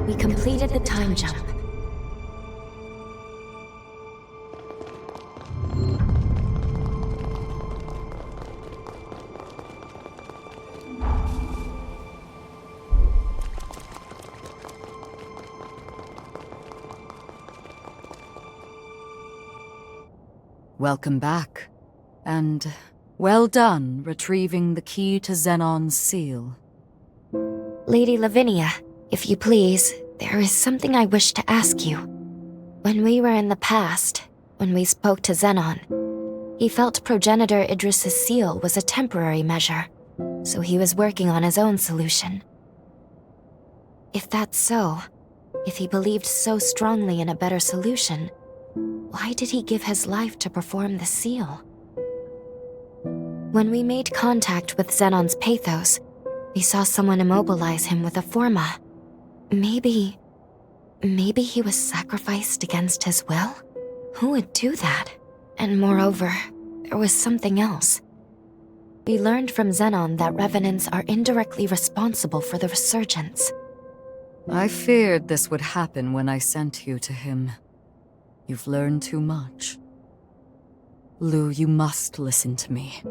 we completed the time jump. Welcome back, and well done retrieving the key to Zenon's seal. Lady Lavinia, if you please, there is something I wish to ask you. When we were in the past, when we spoke to Zenon, he felt progenitor Idris's seal was a temporary measure, so he was working on his own solution. If that's so, if he believed so strongly in a better solution, why did he give his life to perform the seal? When we made contact with Zenon's pathos, we saw someone immobilize him with a forma. Maybe he was sacrificed against his will? Who would do that? And moreover, there was something else. We learned from Zenon that Revenants are indirectly responsible for the resurgence. I feared this would happen when I sent you to him. You've learned too much. Lou, you must listen to me.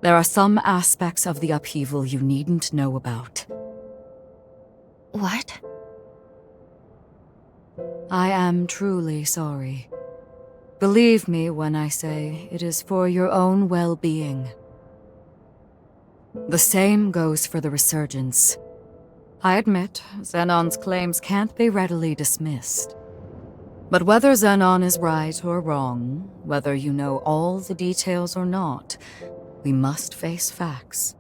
There are some aspects of the upheaval you needn't know about. What? I am truly sorry. Believe me when I say it is for your own well-being. The same goes for the resurgence. I admit, Zenon's claims can't be readily dismissed. But whether Zenon is right or wrong, whether you know all the details or not, we must face facts.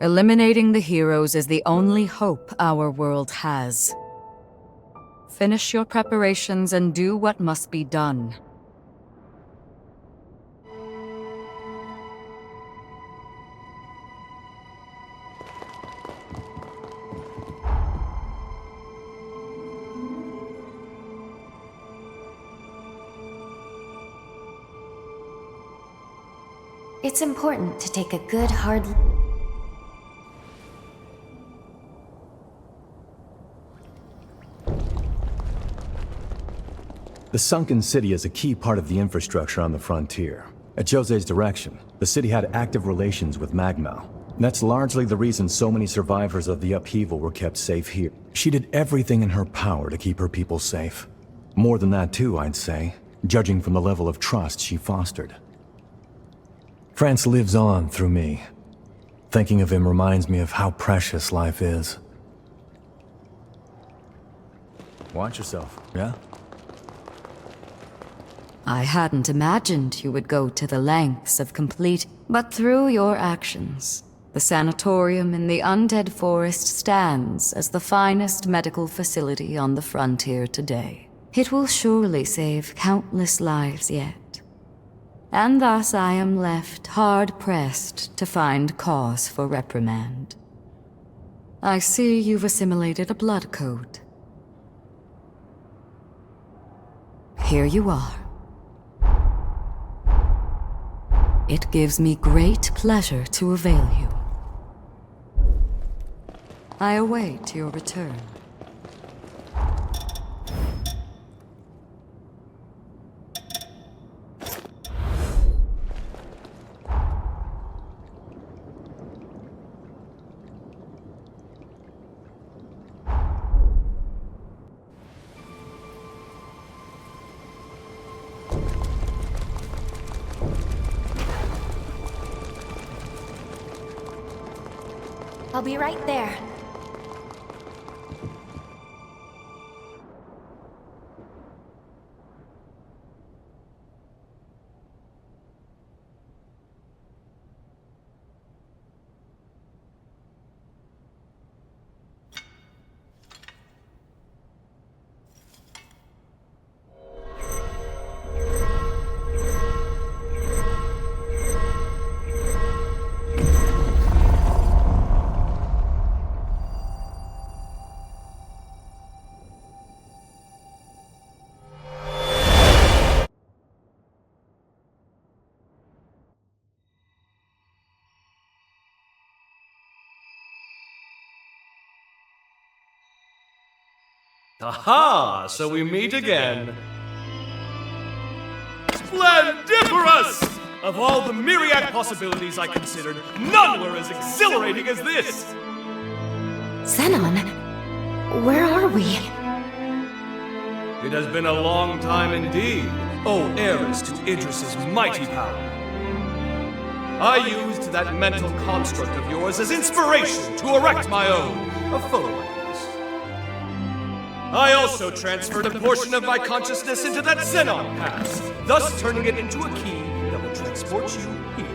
Eliminating the heroes is the only hope our world has. Finish your preparations and do what must be done. It's important to take a good, hard... The sunken city is a key part of the infrastructure on the frontier. At Jose's direction, the city had active relations with Magmal. That's largely the reason so many survivors of the upheaval were kept safe here. She did everything in her power to keep her people safe. More than that too, I'd say, judging from the level of trust she fostered. France lives on through me. Thinking of him reminds me of how precious life is. Watch yourself, yeah? I hadn't imagined you would go to the lengths of complete, but through your actions, the sanatorium in the Undead Forest stands as the finest medical facility on the frontier today. It will surely save countless lives yet. And thus I am left hard-pressed to find cause for reprimand. I see you've assimilated a blood code. Here you are. It gives me great pleasure to avail you. I await your return. I'll be right there. Aha! So we meet again. Splendiferous! Of all the myriad possibilities I considered, none were as exhilarating as this! Zenon, where are we? It has been a long time indeed, O heiress to Idris's mighty power. I used that mental construct of yours as inspiration to erect my own, a photo. I also transferred a portion of my consciousness into that Xenon past, thus turning it into a key that will transport you here.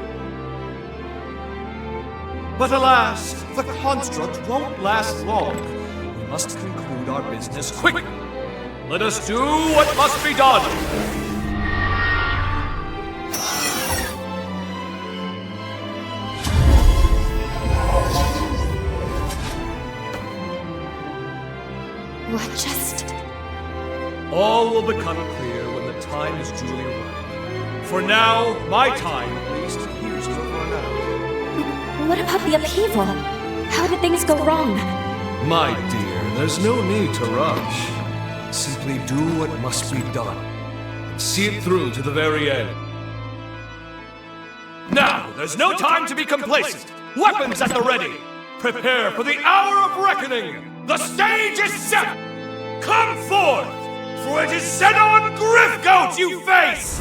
But alas, the construct won't last long. We must conclude our business quickly. Let us do what must be done. What just... All will become clear when the time is duly right. For now, my time, at least, appears to have run out. What about the upheaval? How did things go wrong? My dear, there's no need to rush. Simply do what must be done. And see it through to the very end. Now, there's no time to be complacent. Weapons at the ready. Prepare for the hour of reckoning. The stage is set! Come forth! For it is Xenon Griffgoat you face!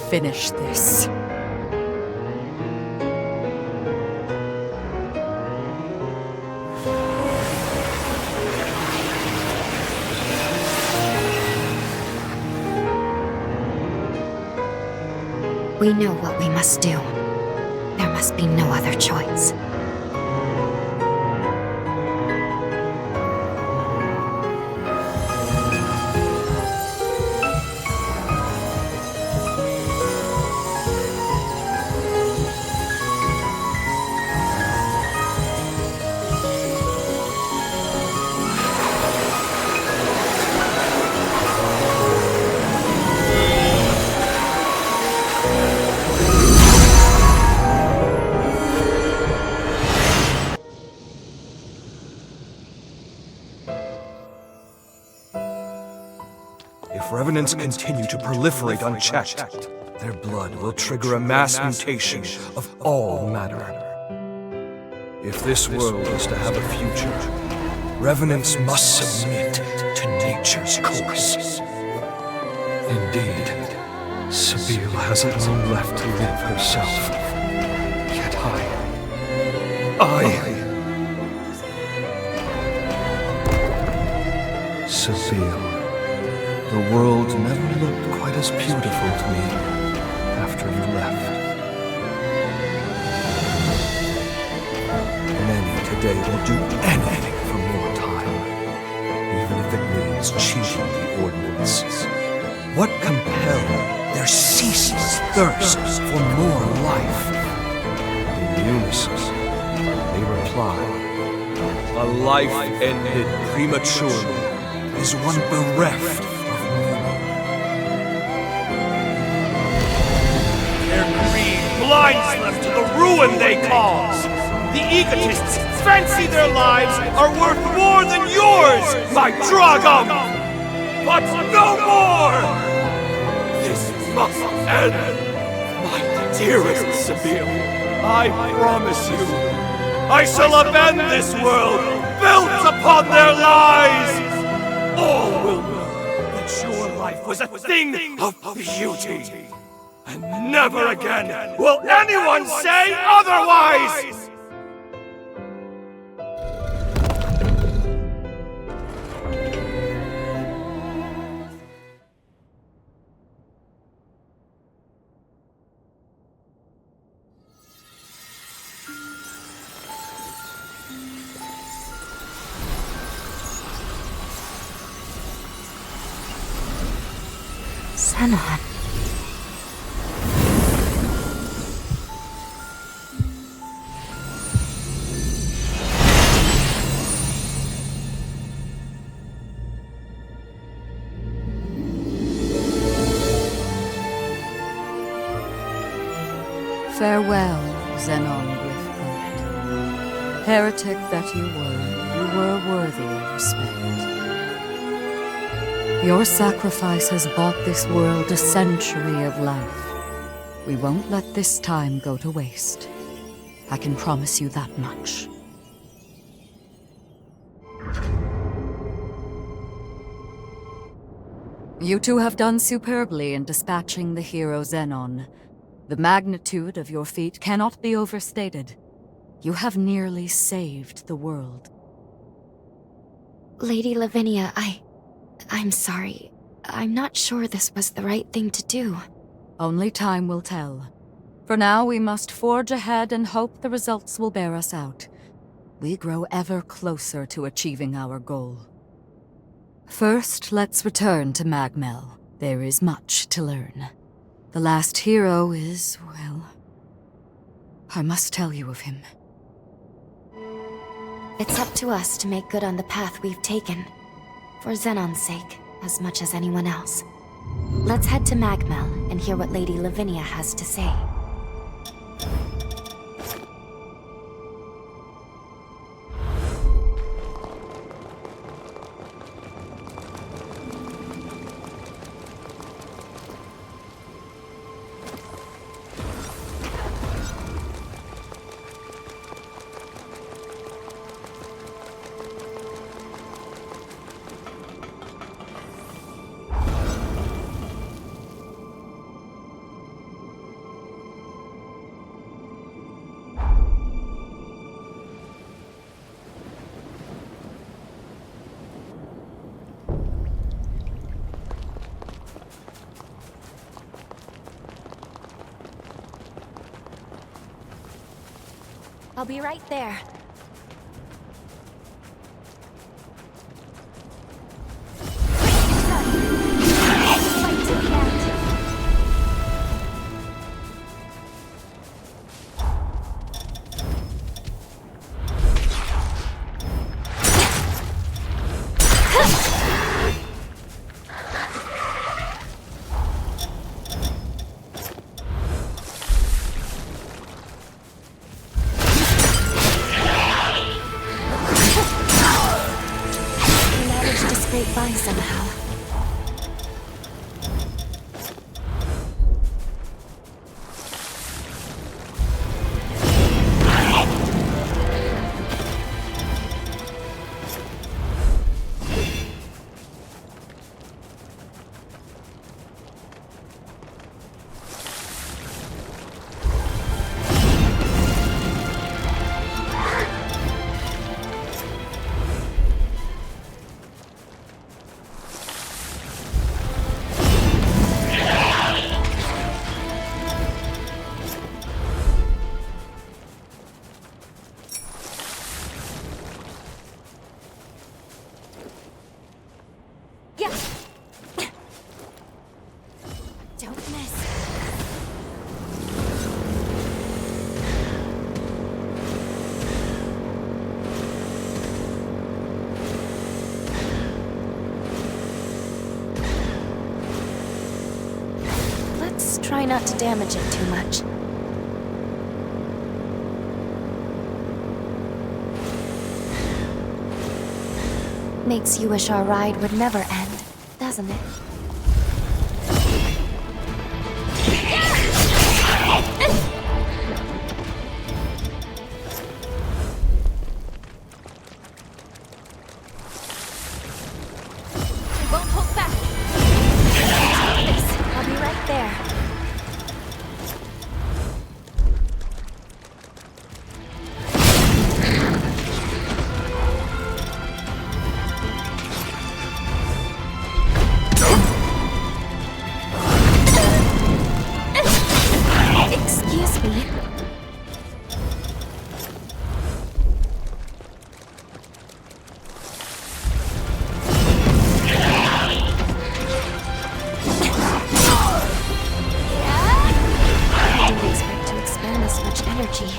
Finish this. We know what we must do. There must be no other choice. If Revenants continue to proliferate unchecked, their blood will trigger a mass mutation of all matter. If this world is to have a future, Revenants must submit to nature's course. Indeed, Sabine has little left to live herself. Yet Sabine, the world never looked quite as beautiful to me after you left. Many today will do anything for more time, even if it means cheating the ordinance. What compelled their ceaseless thirst for more life? In unison, they reply, a life ended prematurely is one bereft of meaning. Their greed blinds them to the ruin they cause. The egotists fancy their lives are worth more than yours, my Dragom! But no more! This must end! My dearest Sabine, I promise you, I shall upend this world built upon their lies! All will know that your life was a thing of beauty, and never again will anyone say otherwise! Xenon. Farewell, Xenon Griffbert. Heretic that you were worthy of respect. Your sacrifice has bought this world a century of life. We won't let this time go to waste. I can promise you that much. You two have done superbly in dispatching the hero Xenon. The magnitude of your feat cannot be overstated. You have nearly saved the world. Lady Lavinia, I'm sorry. I'm not sure this was the right thing to do. Only time will tell. For now, we must forge ahead and hope the results will bear us out. We grow ever closer to achieving our goal. First, let's return to Magmel. There is much to learn. The last hero is, well, I must tell you of him. It's up to us to make good on the path we've taken. For Xenon's sake, as much as anyone else. Let's head to Magmel and hear what Lady Lavinia has to say. I'll be right there. Fight to the end. By somehow. Yeah. Don't miss. Let's try not to damage it too much. Makes you wish our ride would never end, doesn't it? We won't hold back. I'll be right there. Excuse me. I didn't expect to expend this much energy.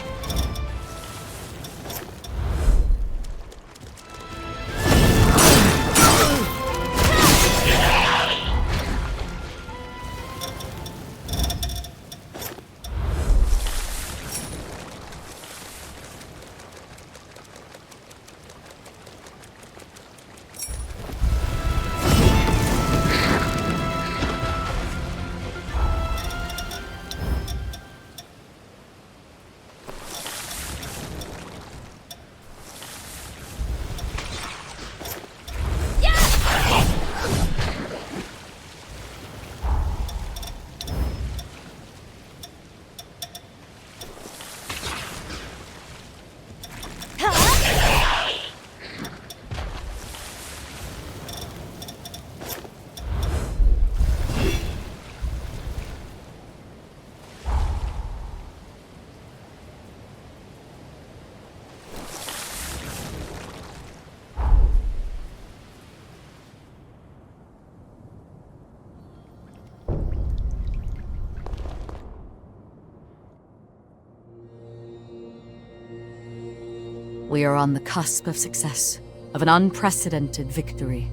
We are on the cusp of success, of an unprecedented victory.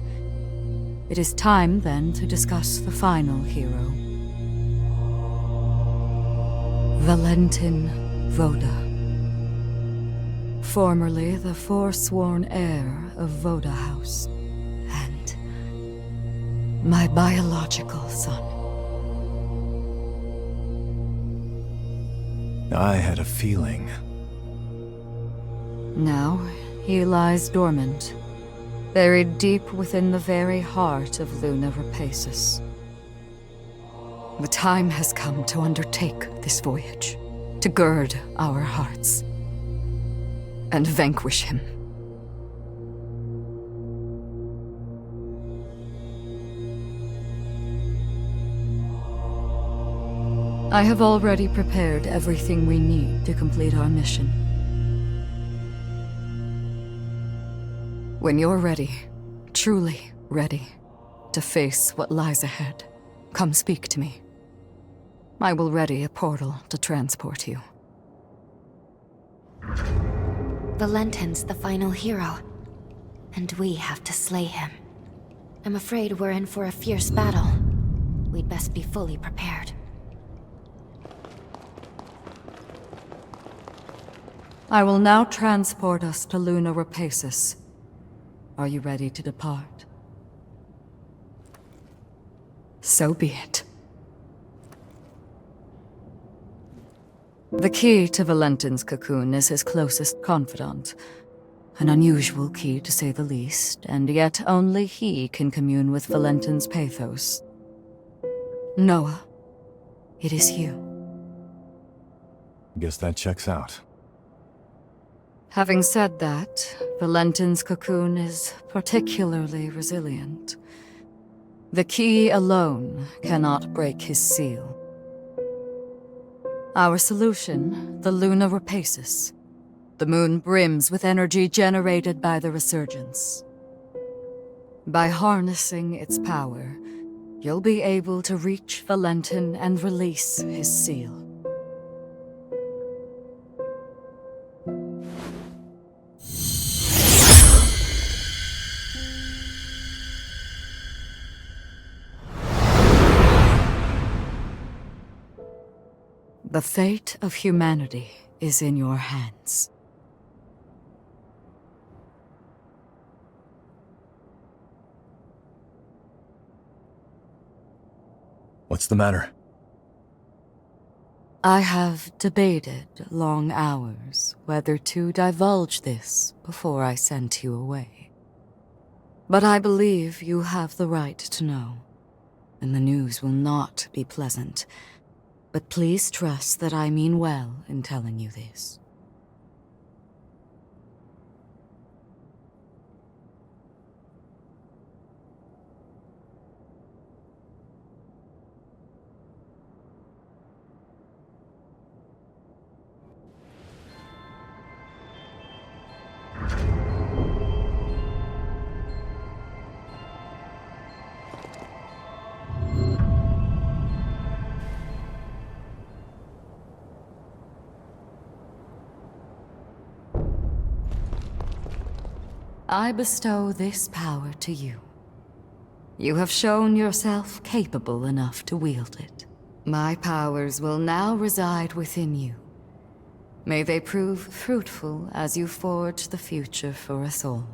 It is time, then, to discuss the final hero. Valentin Voda. Formerly the forsworn heir of Voda House, and my biological son. I had a feeling. Now, he lies dormant, buried deep within the very heart of Luna Rapaces. The time has come to undertake this voyage, to gird our hearts, and vanquish him. I have already prepared everything we need to complete our mission. When you're ready, truly ready, to face what lies ahead, come speak to me. I will ready a portal to transport you. Valentin's the final hero, and we have to slay him. I'm afraid we're in for a fierce battle. We'd best be fully prepared. I will now transport us to Luna Rapaces. Are you ready to depart? So be it. The key to Valentin's cocoon is his closest confidant. An unusual key, to say the least, and yet only he can commune with Valentin's pathos. Noah, it is you. Guess that checks out. Having said that, Valentin's cocoon is particularly resilient. The key alone cannot break his seal. Our solution, the Luna Rapaces. The moon brims with energy generated by the resurgence. By harnessing its power, you'll be able to reach Valentin and release his seal. The fate of humanity is in your hands. What's the matter? I have debated long hours whether to divulge this before I sent you away. But I believe you have the right to know, and the news will not be pleasant. But please trust that I mean well in telling you this. I bestow this power to you. You have shown yourself capable enough to wield it. My powers will now reside within you. May they prove fruitful as you forge the future for us all.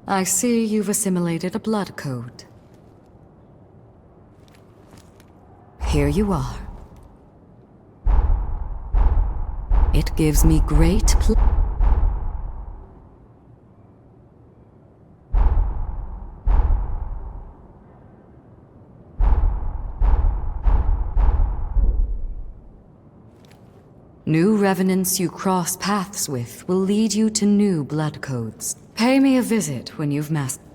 I see you've assimilated a blood code. Here you are. It gives me great pleasure. New revenants you cross paths with will lead you to new blood codes. Pay me a visit when you've mastered.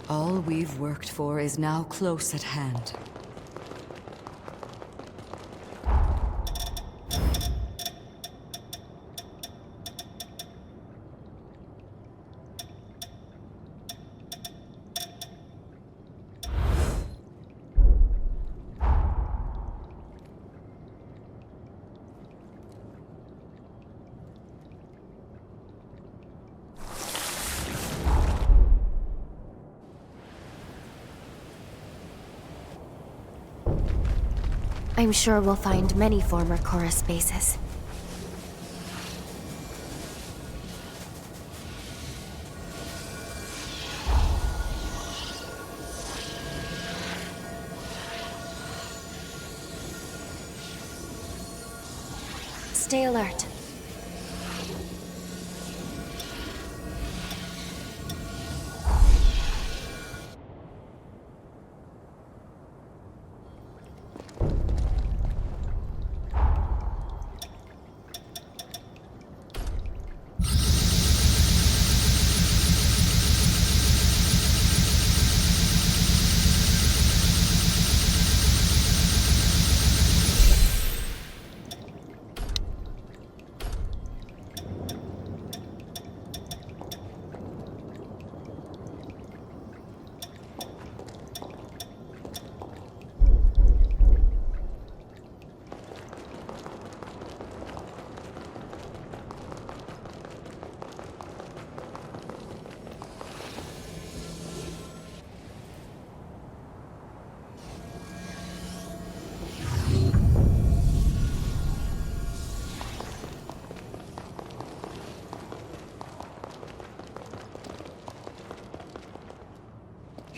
All we've worked for is now close at hand. I'm sure we'll find many former chorus bases. Stay alert.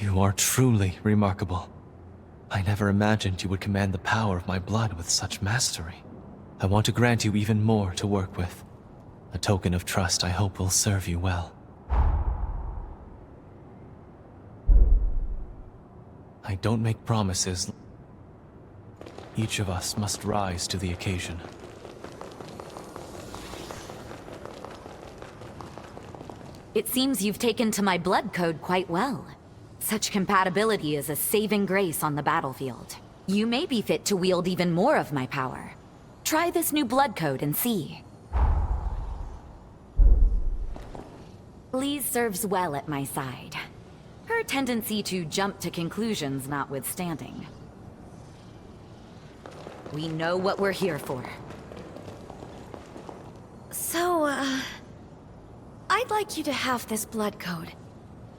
You are truly remarkable. I never imagined you would command the power of my blood with such mastery. I want to grant you even more to work with. A token of trust I hope will serve you well. I don't make promises. Each of us must rise to the occasion. It seems you've taken to my blood code quite well. Such compatibility is a saving grace on the battlefield. You may be fit to wield even more of my power. Try this new blood code and see. Liz serves well at my side. Her tendency to jump to conclusions notwithstanding. We know what we're here for. So, I'd like you to have this blood code.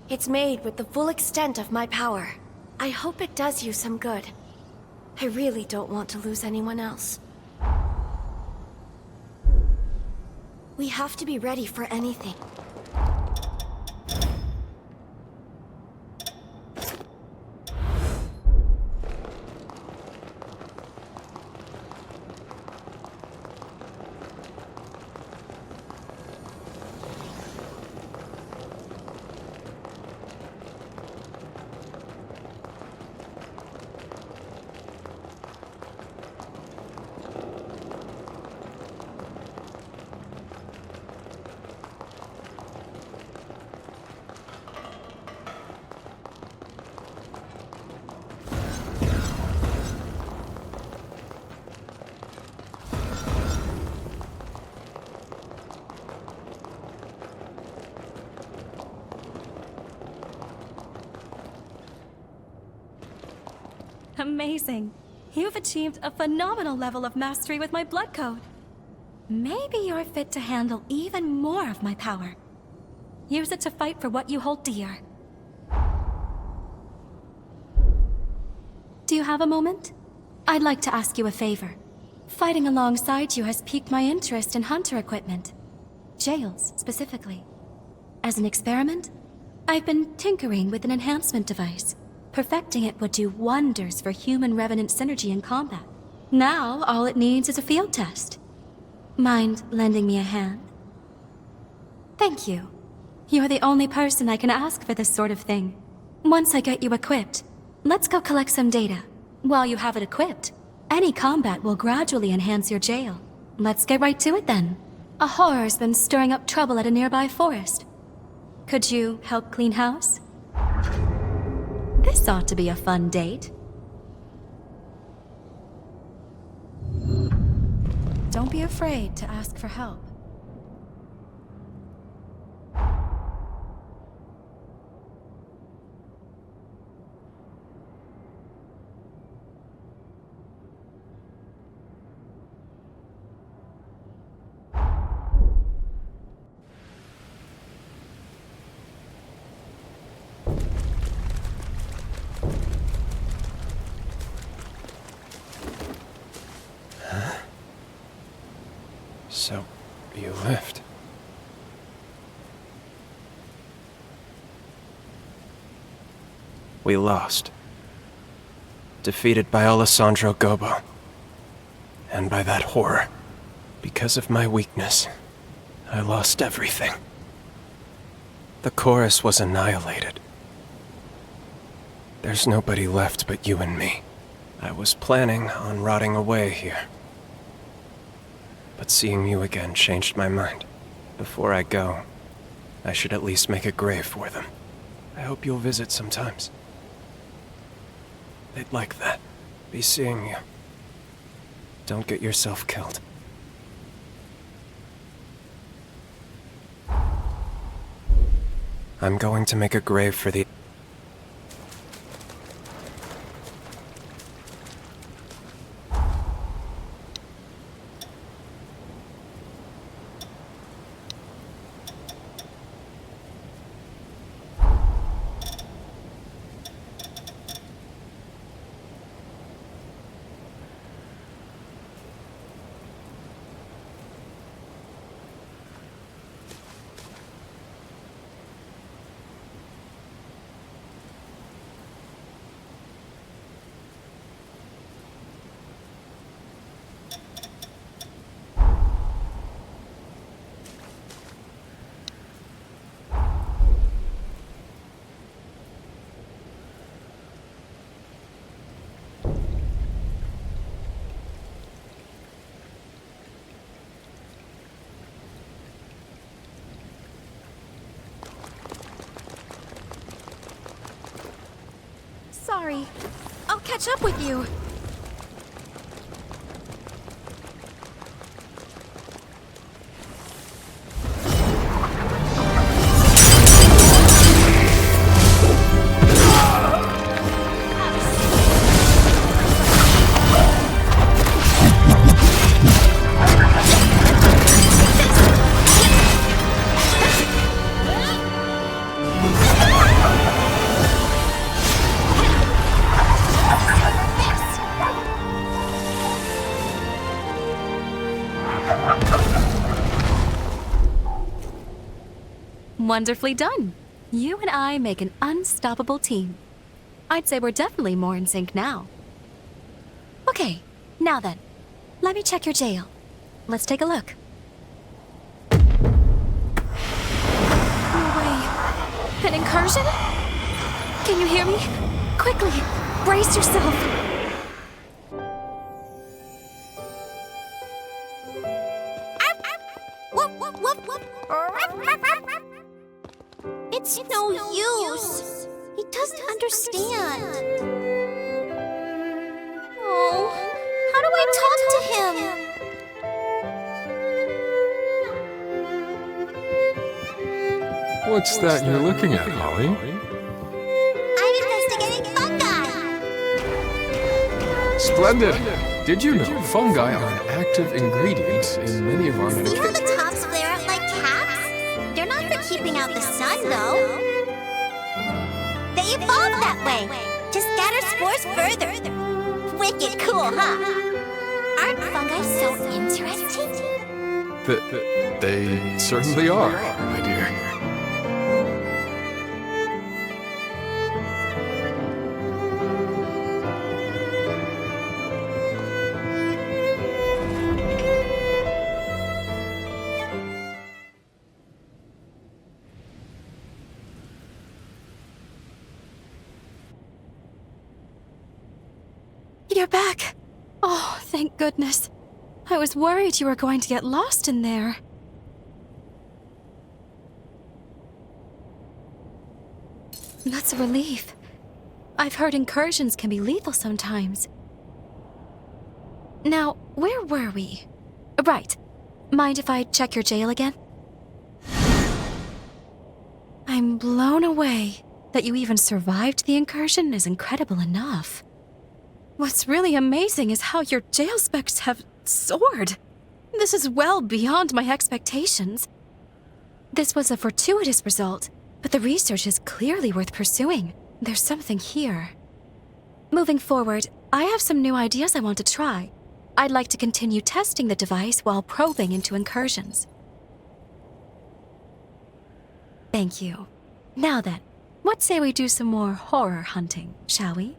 It's made with the full extent of my power. I hope it does you some good. I really don't want to lose anyone else. We have to be ready for anything. Amazing. You've achieved a phenomenal level of mastery with my blood code. Maybe you're fit to handle even more of my power. Use it to fight for what you hold dear. Do you have a moment? I'd like to ask you a favor. Fighting alongside you has piqued my interest in hunter equipment. Jails, specifically. As an experiment, I've been tinkering with an enhancement device. Perfecting it would do wonders for human-revenant synergy in combat. Now, all it needs is a field test. Mind lending me a hand? Thank you. You're the only person I can ask for this sort of thing. Once I get you equipped, let's go collect some data. While you have it equipped, any combat will gradually enhance your jail. Let's get right to it then. A horror's been stirring up trouble at a nearby forest. Could you help clean house? This ought to be a fun date. Don't be afraid to ask for help. So, you left. We lost. Defeated by Alessandro Gobo. And by that horror. Because of my weakness, I lost everything. The chorus was annihilated. There's nobody left but you and me. I was planning on rotting away here. But seeing you again changed my mind. Before I go, I should at least make a grave for them. I hope you'll visit sometimes. They'd like that. Be seeing you. Don't get yourself killed. I'm going to make a grave for the... Sorry. I'll catch up with you. Wonderfully done. You and I make an unstoppable team. I'd say we're definitely more in sync now. Okay, now then, let me check your jail. Let's take a look. No way. An incursion? Can you hear me? Quickly, brace yourself. It's no use. He doesn't understand. Oh, how do I talk to him? What's that you're looking at, Holly? I'm investigating fungi. Splendid! Did you know fungi are an active ingredient in many of our See how medications? the tops flare up like caps? They're not for keeping out the sun, though. They evolved that way, to scatter spores further. Wicked cool, huh? Aren't fungi so interesting? They certainly are, my dear. You're back. Oh, thank goodness. I was worried you were going to get lost in there. That's a relief. I've heard incursions can be lethal sometimes. Now, where were we? Right. Mind if I check your jail again? I'm blown away. That you even survived the incursion is incredible enough. What's really amazing is how your jail specs have soared. This is well beyond my expectations. This was a fortuitous result, but the research is clearly worth pursuing. There's something here. Moving forward, I have some new ideas I want to try. I'd like to continue testing the device while probing into incursions. Thank you. Now then, what say we do some more horror hunting, shall we?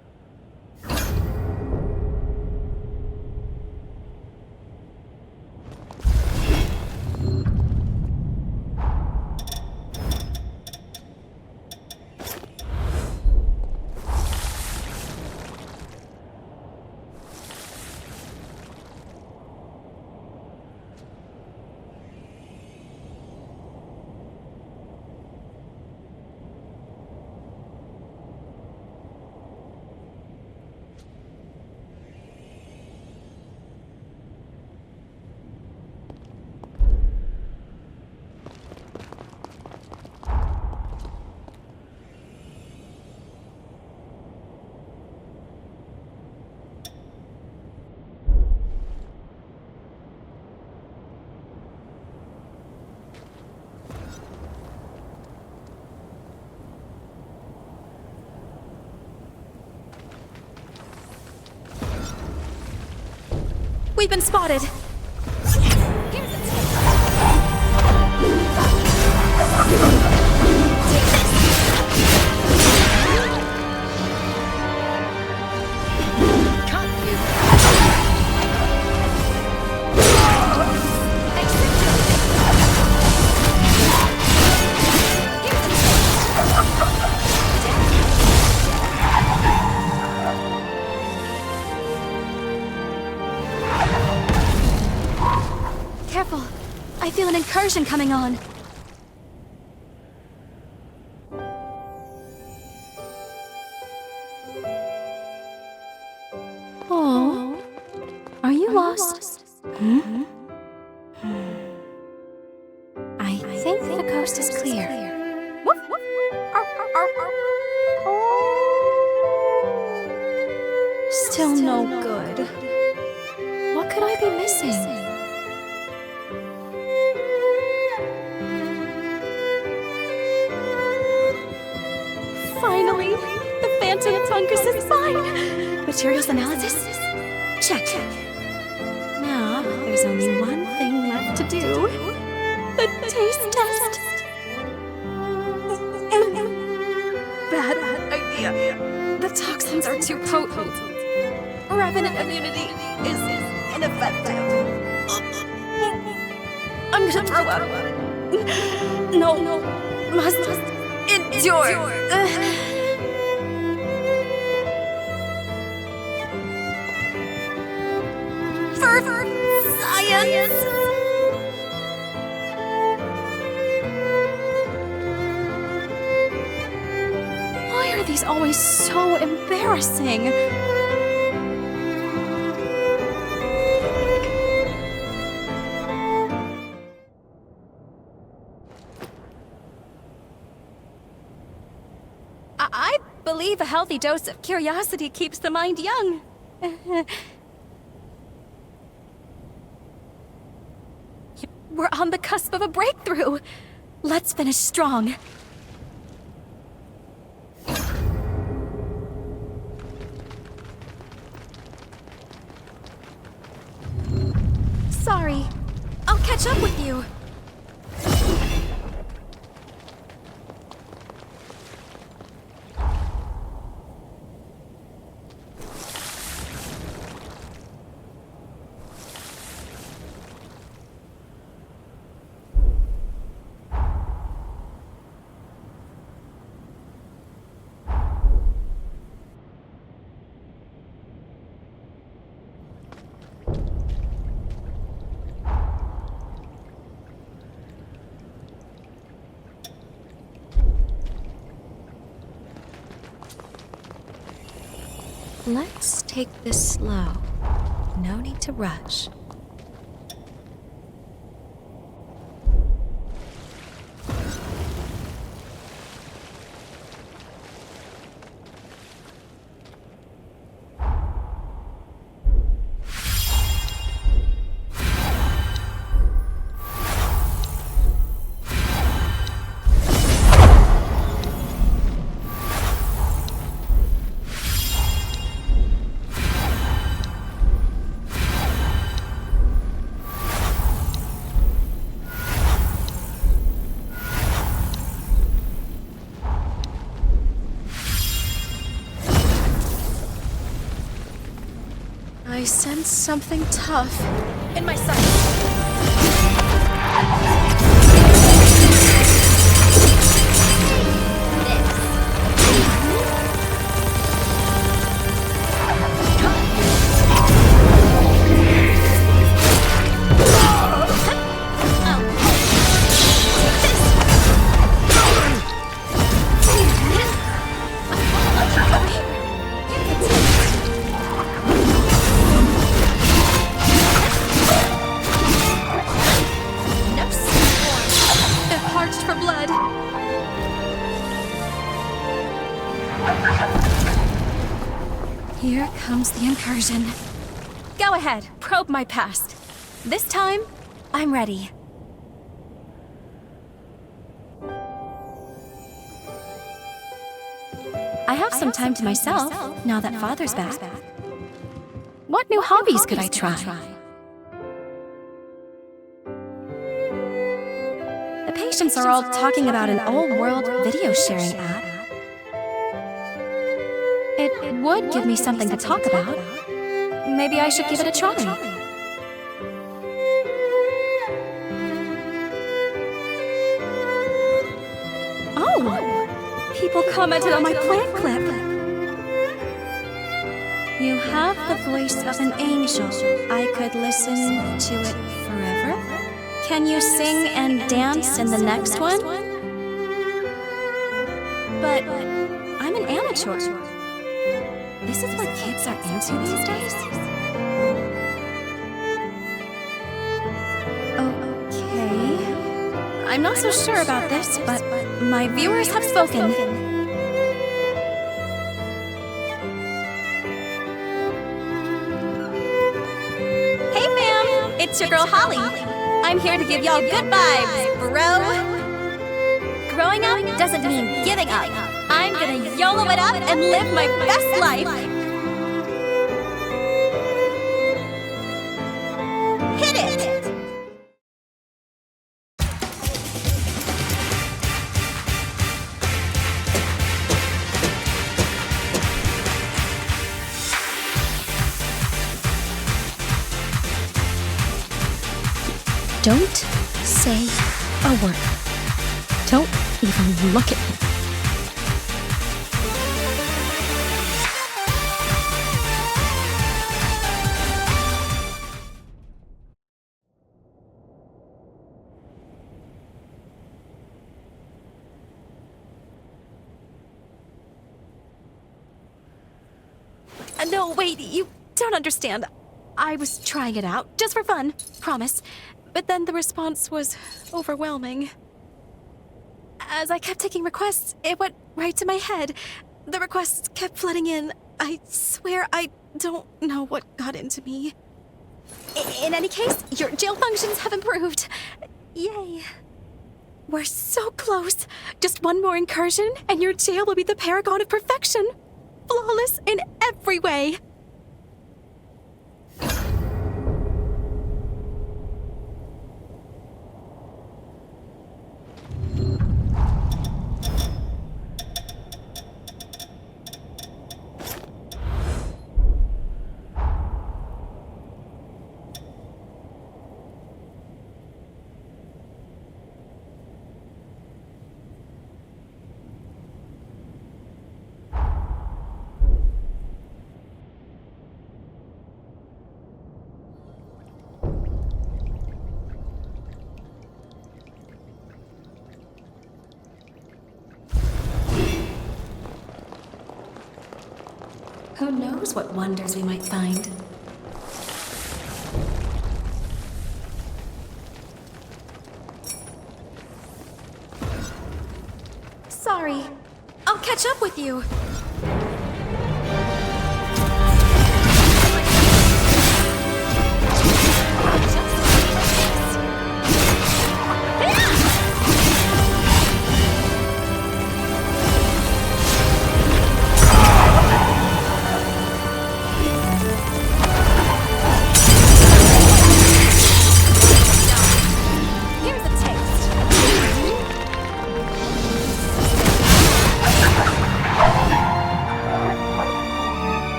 We've been spotted. Careful. I feel an incursion coming on. Oh, are you lost? I think the coast is clear. Still no good. What could I be missing? Finally, the phantom fungus is mine. Materials analysis? Check. Now, there's only one thing left to do. The taste test. far too potent. Revenant immunity is ineffective. I'm gonna throw up. No, must endure. For science. Why are these always so embarrassing? I believe a healthy dose of curiosity keeps the mind young. We're on the cusp of a breakthrough. Let's finish strong. Sorry. I'll catch up with you. Let's take this slow. No need to rush. I sense something tough in my sight. Here comes the incursion. Go ahead, probe my past. This time, I'm ready. I have some time to myself, now that Father's back. What new hobbies could I try? The patients are all talking about an old-world video-sharing app. It would give me something to talk about. Maybe I should give it a try. Oh! People commented on my plant clip. You have the voice of an angel. I could listen to it forever. Can you sing and dance in the next one? But I'm an amateur. This is what kids are into these days? Okay. I'm not so sure about this, but my viewers have spoken. Hey fam! It's your girl Holly. I'm here to give y'all good vibes, bro. Growing up doesn't mean giving up. I'm gonna YOLO it up and live my best life. Hit it! Don't say a word. Don't even look at me. No, wait, you don't understand. I was trying it out, just for fun, promise. But then the response was overwhelming. As I kept taking requests, it went right to my head. The requests kept flooding in. I swear I don't know what got into me. In any case, your jail functions have improved. Yay. We're so close. Just one more incursion, and your jail will be the paragon of perfection. Flawless in every way. Who knows what wonders we might find? Sorry. I'll catch up with you.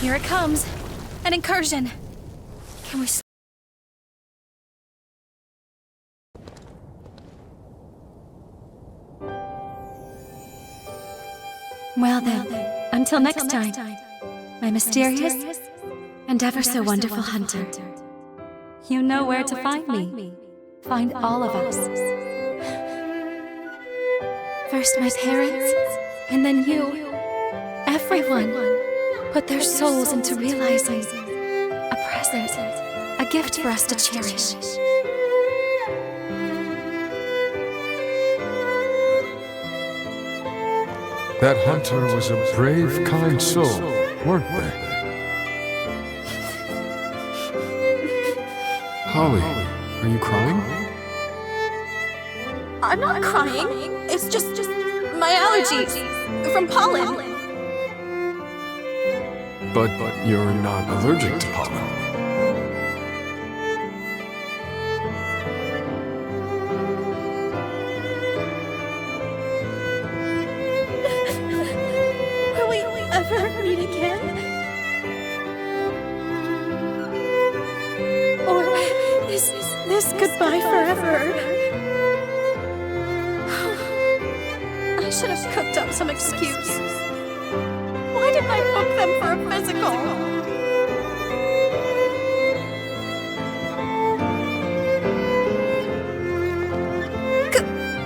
Here it comes. An incursion. Can we... Well then, until next time, my mysterious and ever so wonderful hunter. You know where to find me. Find all of us. First my parents, and then you. Everyone put their souls into realizing a present, a gift for us to cherish. That hunter was a brave, kind soul, weren't they? Holly, are you crying? I'm not crying. It's just my allergies from pollen. But you're not allergic to pollen. Will we ever meet again? Or is this goodbye forever? I should have cooked up some excuse. Why didn't I book them for a physical?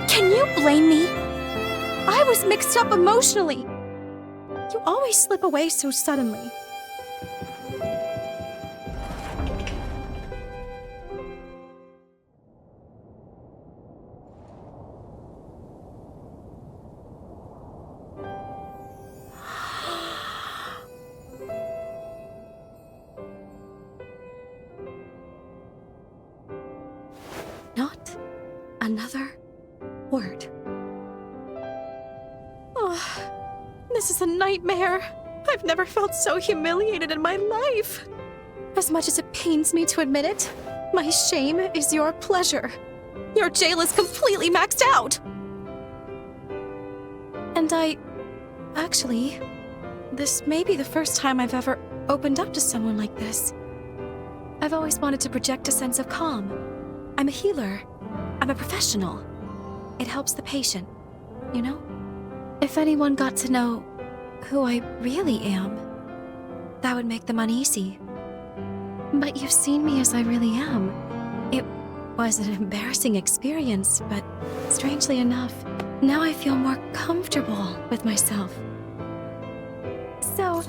Can you blame me? I was mixed up emotionally. You always slip away so suddenly. Not another word. Oh, this is a nightmare. I've never felt so humiliated in my life. As much as it pains me to admit it, my shame is your pleasure. Your jail is completely maxed out. And actually, this may be the first time I've ever opened up to someone like this. I've always wanted to project a sense of calm. I'm a healer. I'm a professional. It helps the patient, you know? If anyone got to know who I really am, that would make them uneasy. But you've seen me as I really am. It was an embarrassing experience, but strangely enough, now I feel more comfortable with myself. So,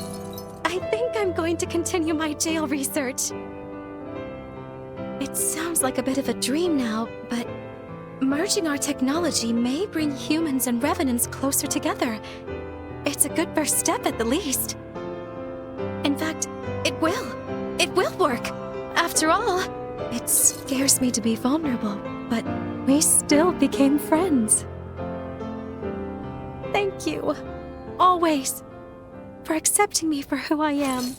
I think I'm going to continue my jail research. It sounds like a bit of a dream now, but merging our technology may bring humans and Revenants closer together. It's a good first step at the least. In fact, it will. It will work. After all, it scares me to be vulnerable, but we still became friends. Thank you, always, for accepting me for who I am.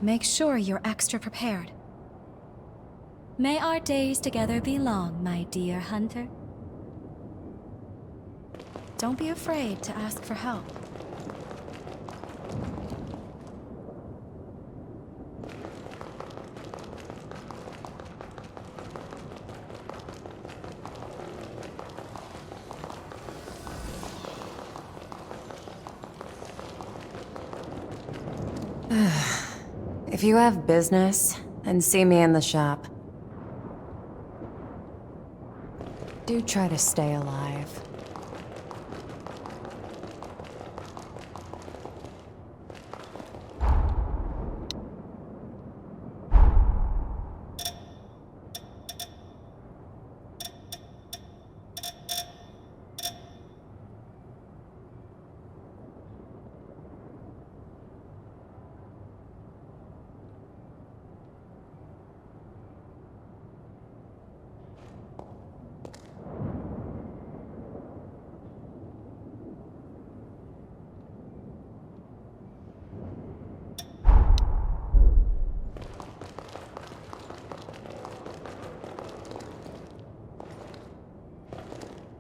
Make sure you're extra prepared. May our days together be long, my dear hunter. Don't be afraid to ask for help. If you have business, then see me in the shop. Do try to stay alive.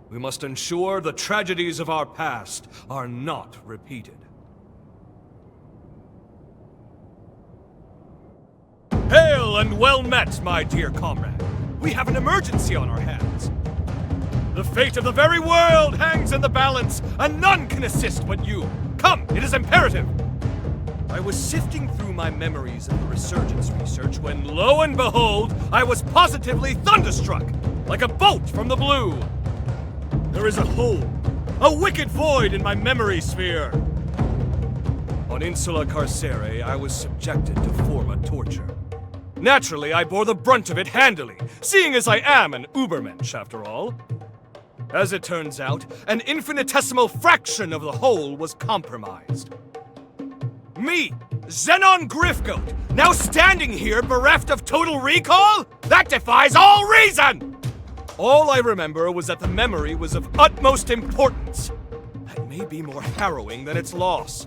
We must ensure the tragedies of our past are not repeated. Hail and well met, my dear comrade. We have an emergency on our hands. The fate of the very world hangs in the balance, and none can assist but you. Come, it is imperative. I was sifting through my memories of the Resurgence research when, lo and behold, I was positively thunderstruck, like a bolt from the blue. There is a hole, a wicked void in my memory sphere. On Insula Carcere, I was subjected to forma torture. Naturally, I bore the brunt of it handily, seeing as I am an Ubermensch, after all. As it turns out, an infinitesimal fraction of the whole was compromised. Me, Xenon Griffgoat, now standing here bereft of total recall? That defies all reason! All I remember was that the memory was of utmost importance. That may be more harrowing than its loss.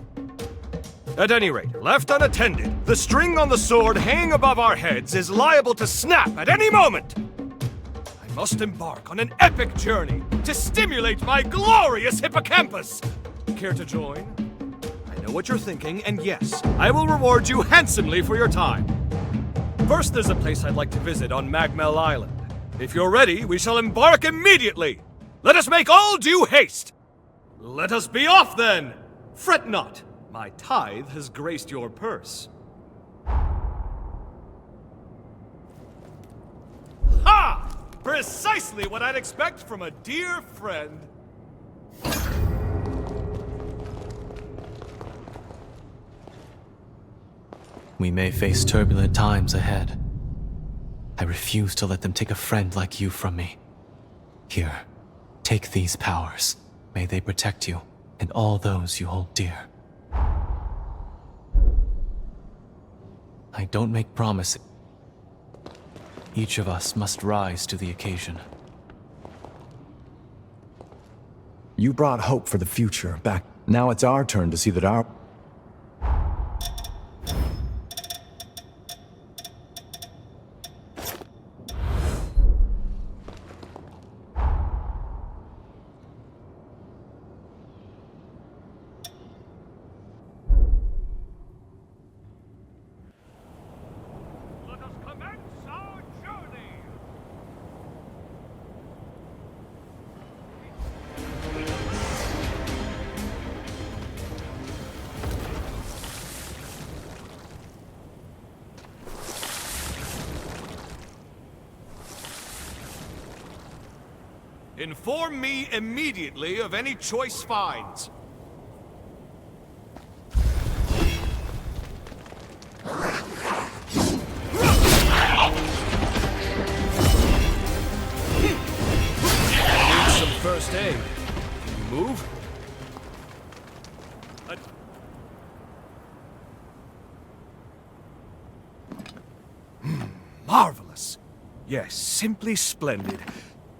At any rate, left unattended, the string on the sword hanging above our heads is liable to snap at any moment. I must embark on an epic journey to stimulate my glorious hippocampus. Care to join? I know what you're thinking, and yes, I will reward you handsomely for your time. First, there's a place I'd like to visit on Magmel Island. If you're ready, we shall embark immediately. Let us make all due haste. Let us be off, then. Fret not. My tithe has graced your purse. Ha! Precisely what I'd expect from a dear friend. We may face turbulent times ahead. I refuse to let them take a friend like you from me. Here, take these powers. May they protect you and all those you hold dear. I don't make promises. Each of us must rise to the occasion. You brought hope for the future back. Now it's our turn to see that our... Inform me immediately of any choice finds. Need some first aid. Can you move? Marvelous. Yes, simply splendid.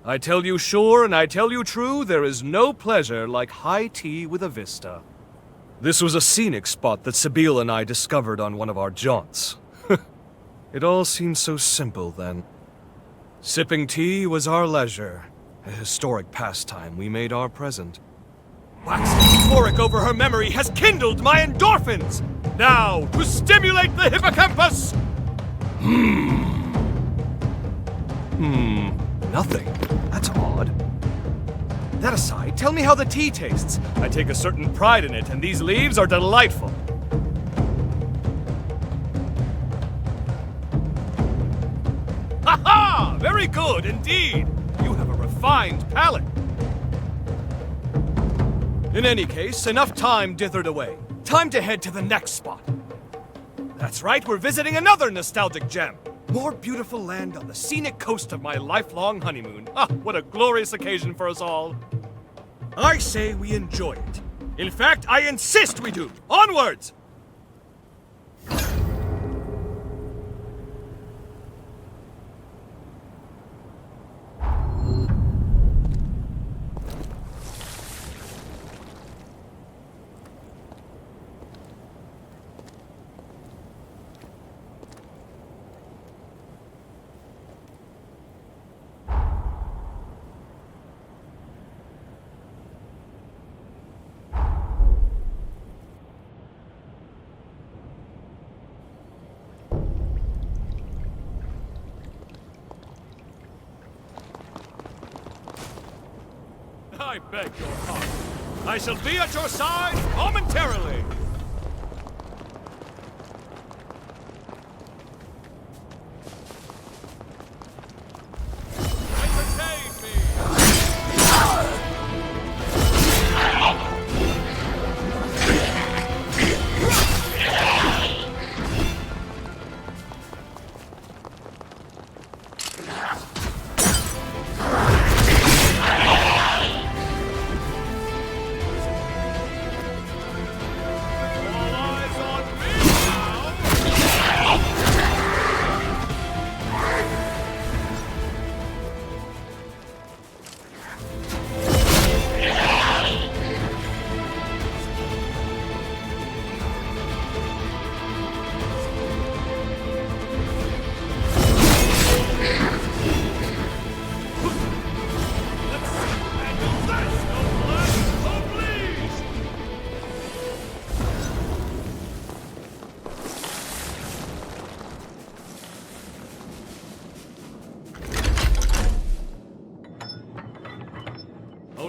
I tell you sure, and I tell you true, there is no pleasure like high tea with a vista. This was a scenic spot that Sabine and I discovered on one of our jaunts. It all seemed so simple then. Sipping tea was our leisure, a historic pastime we made our present. Waxing euphoric over her memory has kindled my endorphins! Now, to stimulate the hippocampus! Nothing. That's odd. That aside, tell me how the tea tastes. I take a certain pride in it, and these leaves are delightful. Ha-ha! Very good, indeed. You have a refined palate. In any case, enough time dithered away. Time to head to the next spot. That's right, we're visiting another nostalgic gem. More beautiful land on the scenic coast of my lifelong honeymoon. Ah, what a glorious occasion for us all. I say we enjoy it. In fact, I insist we do. Onwards! I beg your pardon. I shall be at your side momentarily. Entertain me.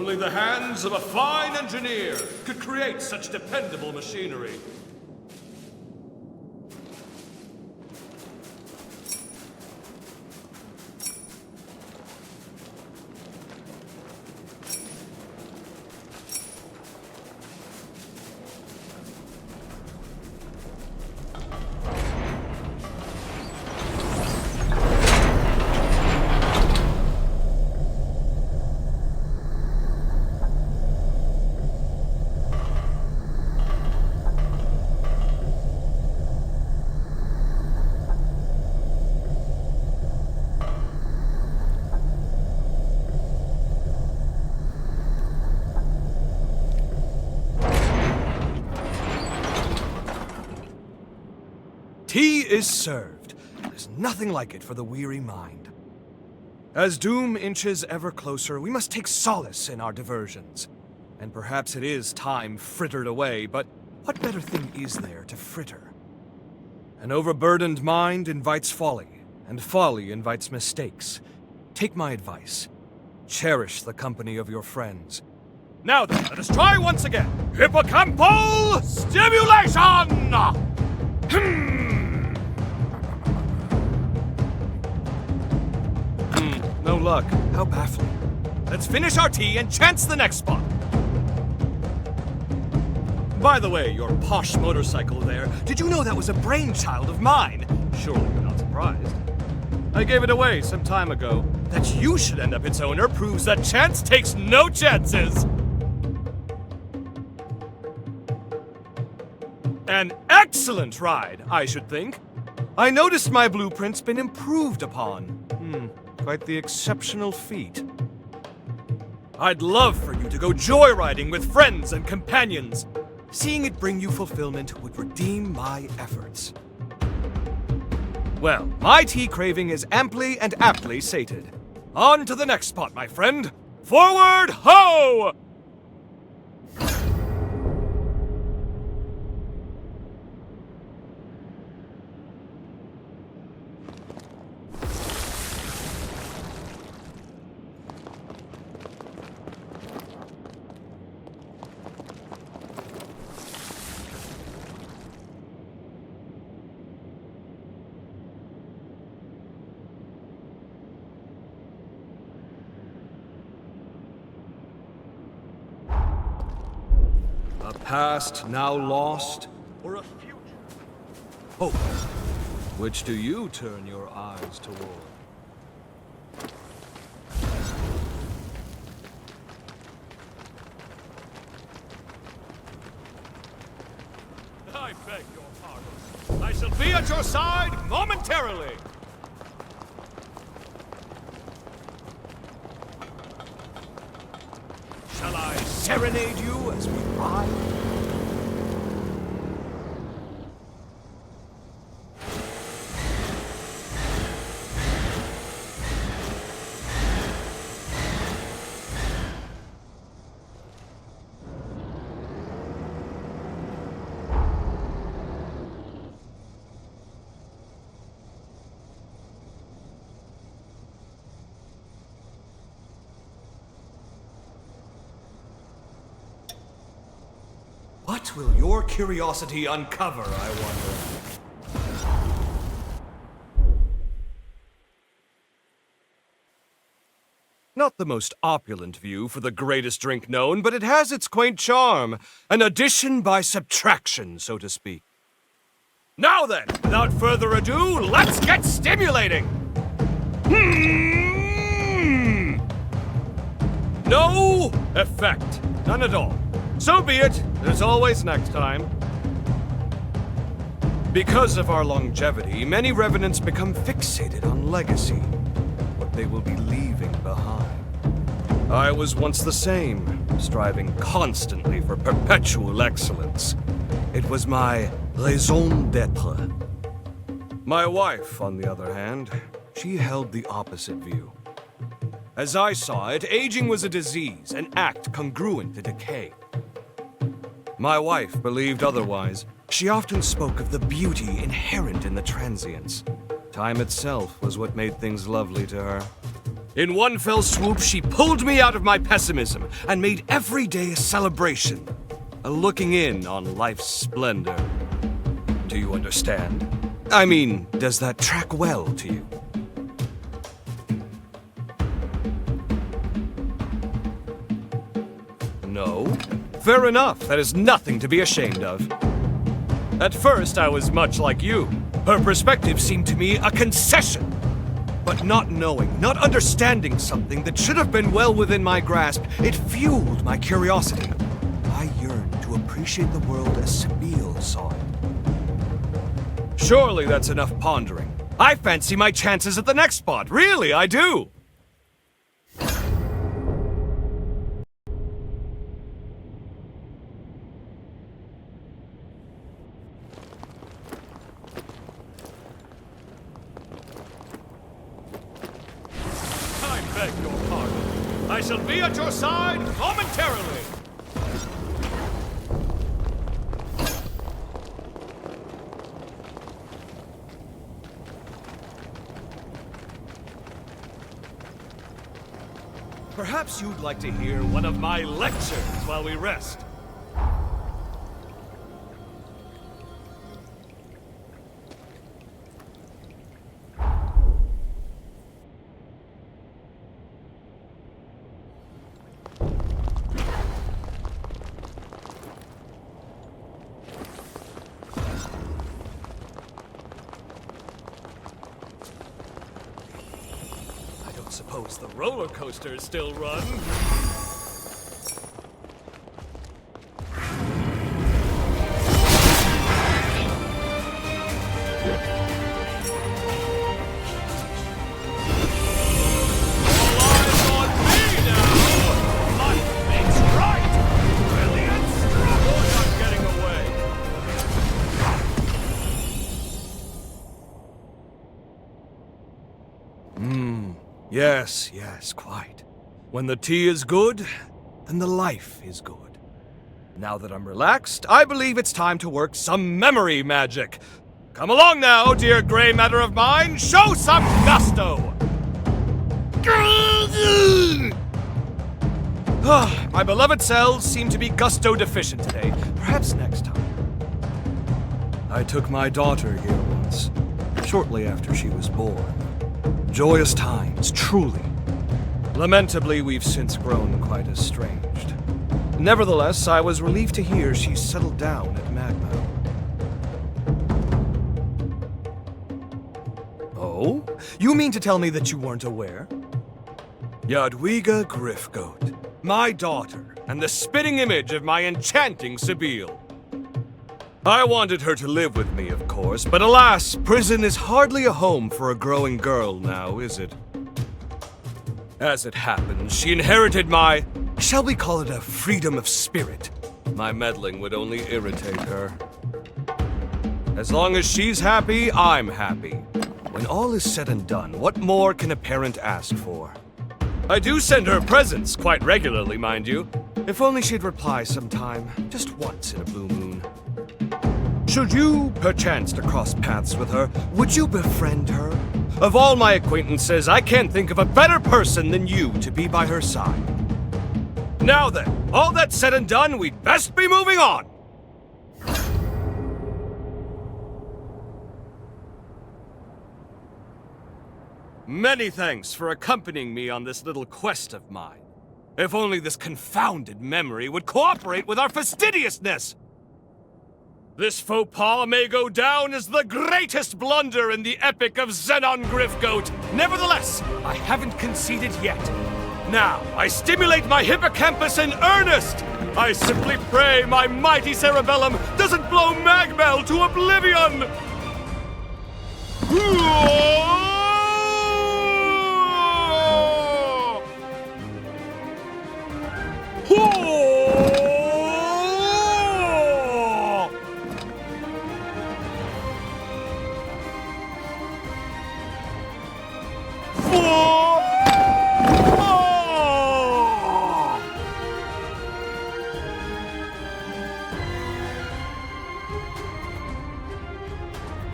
Only the hands of a fine engineer could create such dependable machinery. Tea is served. There's nothing like it for the weary mind. As doom inches ever closer, we must take solace in our diversions. And perhaps it is time frittered away, but what better thing is there to fritter? An overburdened mind invites folly, and folly invites mistakes. Take my advice. Cherish the company of your friends. Now then, let us try once again. Hippocampal stimulation! No luck. How baffling. Let's finish our tea and chance the next spot. By the way, your posh motorcycle there, did you know that was a brainchild of mine? Surely you're not surprised. I gave it away some time ago. That you should end up its owner proves that chance takes no chances. An excellent ride, I should think. I noticed my blueprint's been improved upon. Quite the exceptional feat. I'd love for you to go joyriding with friends and companions. Seeing it bring you fulfillment would redeem my efforts. Well, my tea craving is amply and aptly sated. On to the next spot, my friend. Forward, ho! A past now lost, or a future hope? Which do you turn your eyes toward? I beg your pardon. I shall be at your side momentarily. Shall I serenade you as we ride? What will your curiosity uncover, I wonder? Not the most opulent view for the greatest drink known, but it has its quaint charm. An addition by subtraction, so to speak. Now then, without further ado, let's get stimulating! No effect. None at all. So be it. There's always next time. Because of our longevity, many Revenants become fixated on legacy, what they will be leaving behind. I was once the same, striving constantly for perpetual excellence. It was my raison d'être. My wife, on the other hand, she held the opposite view. As I saw it, aging was a disease, an act congruent to decay. My wife believed otherwise. She often spoke of the beauty inherent in the transience. Time itself was what made things lovely to her. In one fell swoop, she pulled me out of my pessimism and made every day a celebration. A looking in on life's splendor. Do you understand? I mean, does that track well to you? No? Fair enough, that is nothing to be ashamed of. At first, I was much like you. Her perspective seemed to me a concession. But not knowing, not understanding something that should have been well within my grasp, it fueled my curiosity. I yearned to appreciate the world as Sabine saw it. Surely that's enough pondering. I fancy my chances at the next spot. Really, I do. I beg your pardon. I shall be at your side momentarily. Perhaps you'd like to hear one of my lectures while we rest. Suppose the roller coasters still run. Yes, quite. When the tea is good, then the life is good. Now that I'm relaxed, I believe it's time to work some memory magic. Come along now, dear gray matter of mine, show some gusto! My beloved cells seem to be gusto deficient today. Perhaps next time. I took my daughter here once, shortly after she was born. Joyous times, truly. Lamentably, we've since grown quite estranged. Nevertheless, I was relieved to hear she settled down at Magma. Oh? You mean to tell me that you weren't aware? Jadwiga Griffgoat, my daughter, and the spitting image of my enchanting Sabine. I wanted her to live with me, of course, but alas, prison is hardly a home for a growing girl now, is it? As it happens, she inherited my, shall we call it a freedom of spirit? My meddling would only irritate her. As long as she's happy, I'm happy. When all is said and done, what more can a parent ask for? I do send her presents quite regularly, mind you. If only she'd reply sometime, just once in a blue moon. Should you, perchance, to cross paths with her, would you befriend her? Of all my acquaintances, I can't think of a better person than you to be by her side. Now then, all that said and done, we'd best be moving on! Many thanks for accompanying me on this little quest of mine. If only this confounded memory would cooperate with our fastidiousness! This faux pas may go down as the greatest blunder in the epic of Zenon Griffgoat. Nevertheless, I haven't conceded yet. Now, I stimulate my hippocampus in earnest. I simply pray my mighty cerebellum doesn't blow Magmel to oblivion.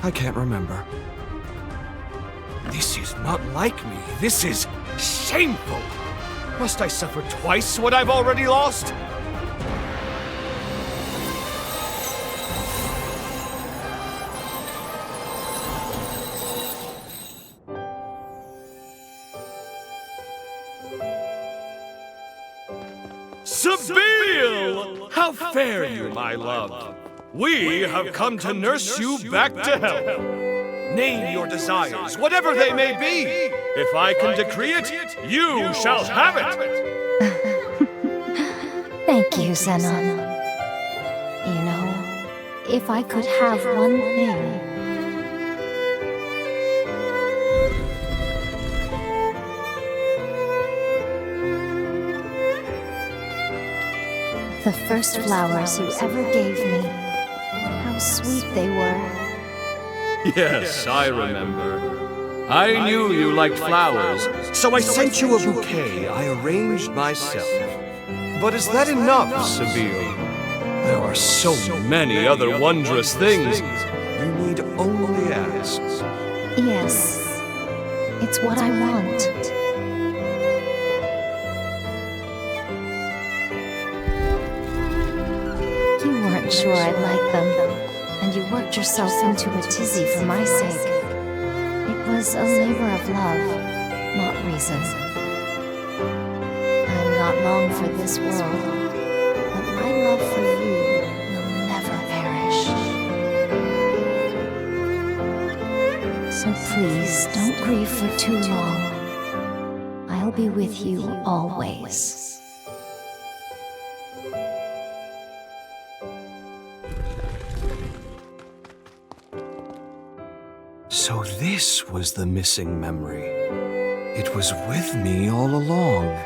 I can't remember. This is Not like me. This is shameful. Must I suffer twice what I've already lost? Sabine! How fare you, my love? We have come to nurse you back to health. Name your desires, whatever they may be. If I can decree it, you shall have it. Thank you, Zenon. You know, if I could have one thing... The first flowers you ever gave me. How sweet they were. Yes, I remember. I knew you liked flowers, so I sent you a bouquet I arranged myself. But is that enough, Sabine? There are so many other wondrous things. You need only ask. Yes, it's what I want. You weren't sure I'd like them, and you worked yourself into a tizzy for my sake. It was a labor of love, not reason. I'm not long for this world, but my love for you will never perish. So please, don't grieve for too long. I'll be with you always. So this was the missing memory. It was with me all along,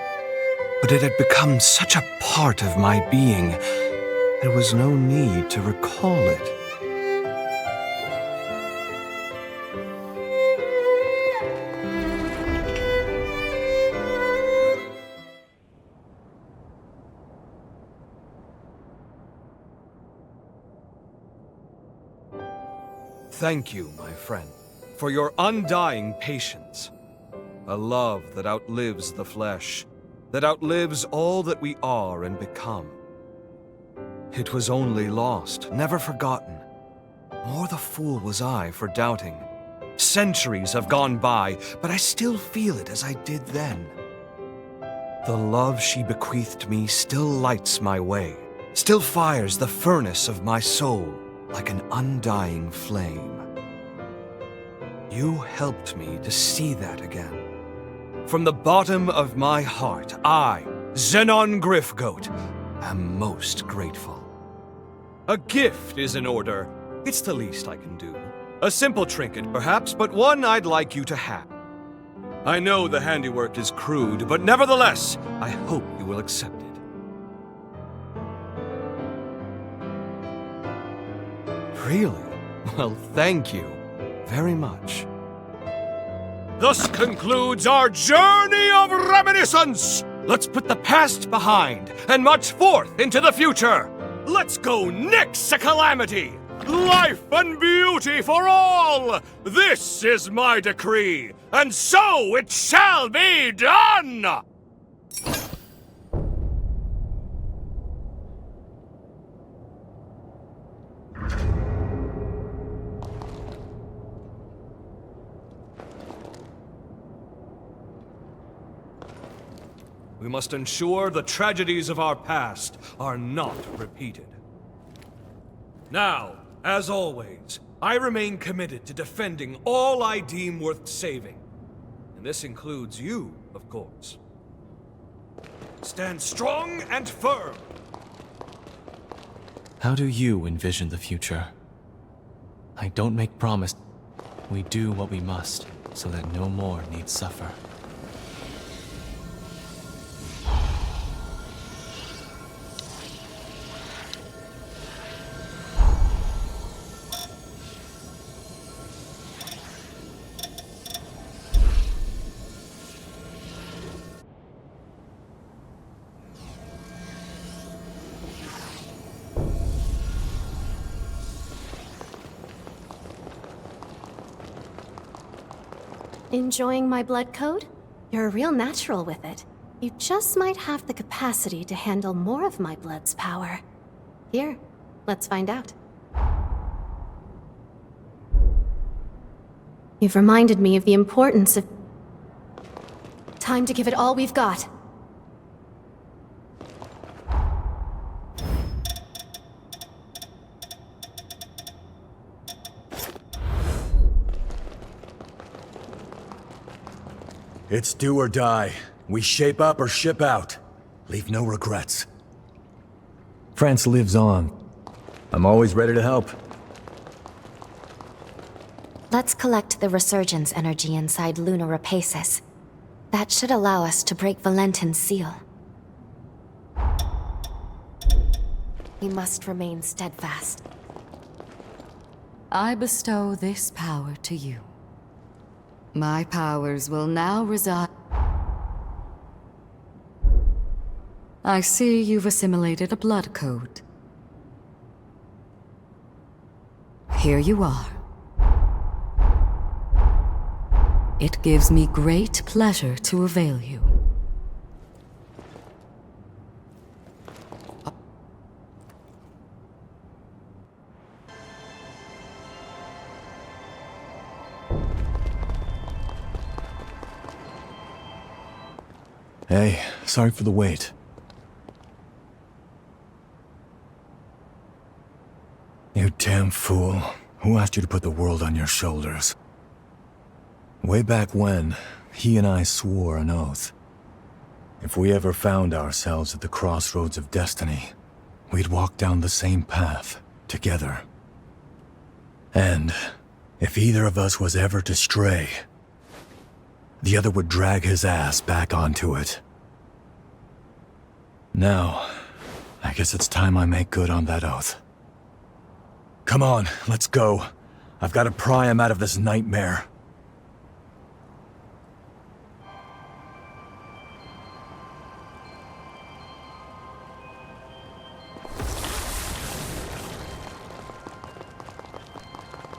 but it had become such a part of my being, there was no need to recall it. Thank you, my friend, for your undying patience. A love that outlives the flesh, that outlives all that we are and become. It was only lost, never forgotten. More the fool was I for doubting. Centuries have gone by, but I still feel it as I did then. The love she bequeathed me still lights my way, still fires the furnace of my soul like an undying flame. You helped me to see that again. From the bottom of my heart, I, Zenon Griffgoat, am most grateful. A gift is in order. It's the least I can do. A simple trinket, perhaps, but one I'd like you to have. I know the handiwork is crude, but nevertheless, I hope you will accept it. Really? Well, thank you very much. Thus concludes our journey of reminiscence! Let's put the past behind and march forth into the future! Let's go nix a calamity! Life and beauty for all! This is my decree, and so it shall be done! We must ensure the tragedies of our past are not repeated. Now, as always, I remain committed to defending all I deem worth saving. And this includes you, of course. Stand strong and firm! How do you envision the future? I don't make promise. We do what we must, so that no more need suffer. Enjoying my blood code? You're a real natural with it. You just might have the capacity to handle more of my blood's power. Here, let's find out. You've reminded me of the importance of... Time to give it all we've got. It's do or die. We shape up or ship out. Leave no regrets. France lives on. I'm always ready to help. Let's collect the resurgence energy inside Luna Rapaces. That should allow us to break Valentin's seal. We must remain steadfast. I bestow this power to you. My powers will now reside... I see you've assimilated a blood code. Here you are. It gives me great pleasure to avail you. Hey, sorry for the wait. You damn fool. Who asked you to put the world on your shoulders? Way back when, he and I swore an oath. If we ever found ourselves at the crossroads of destiny, we'd walk down the same path, together. And if either of us was ever to stray, the other would drag his ass back onto it. Now, I guess it's time I make good on that oath. Come on, let's go. I've got to pry him out of this nightmare.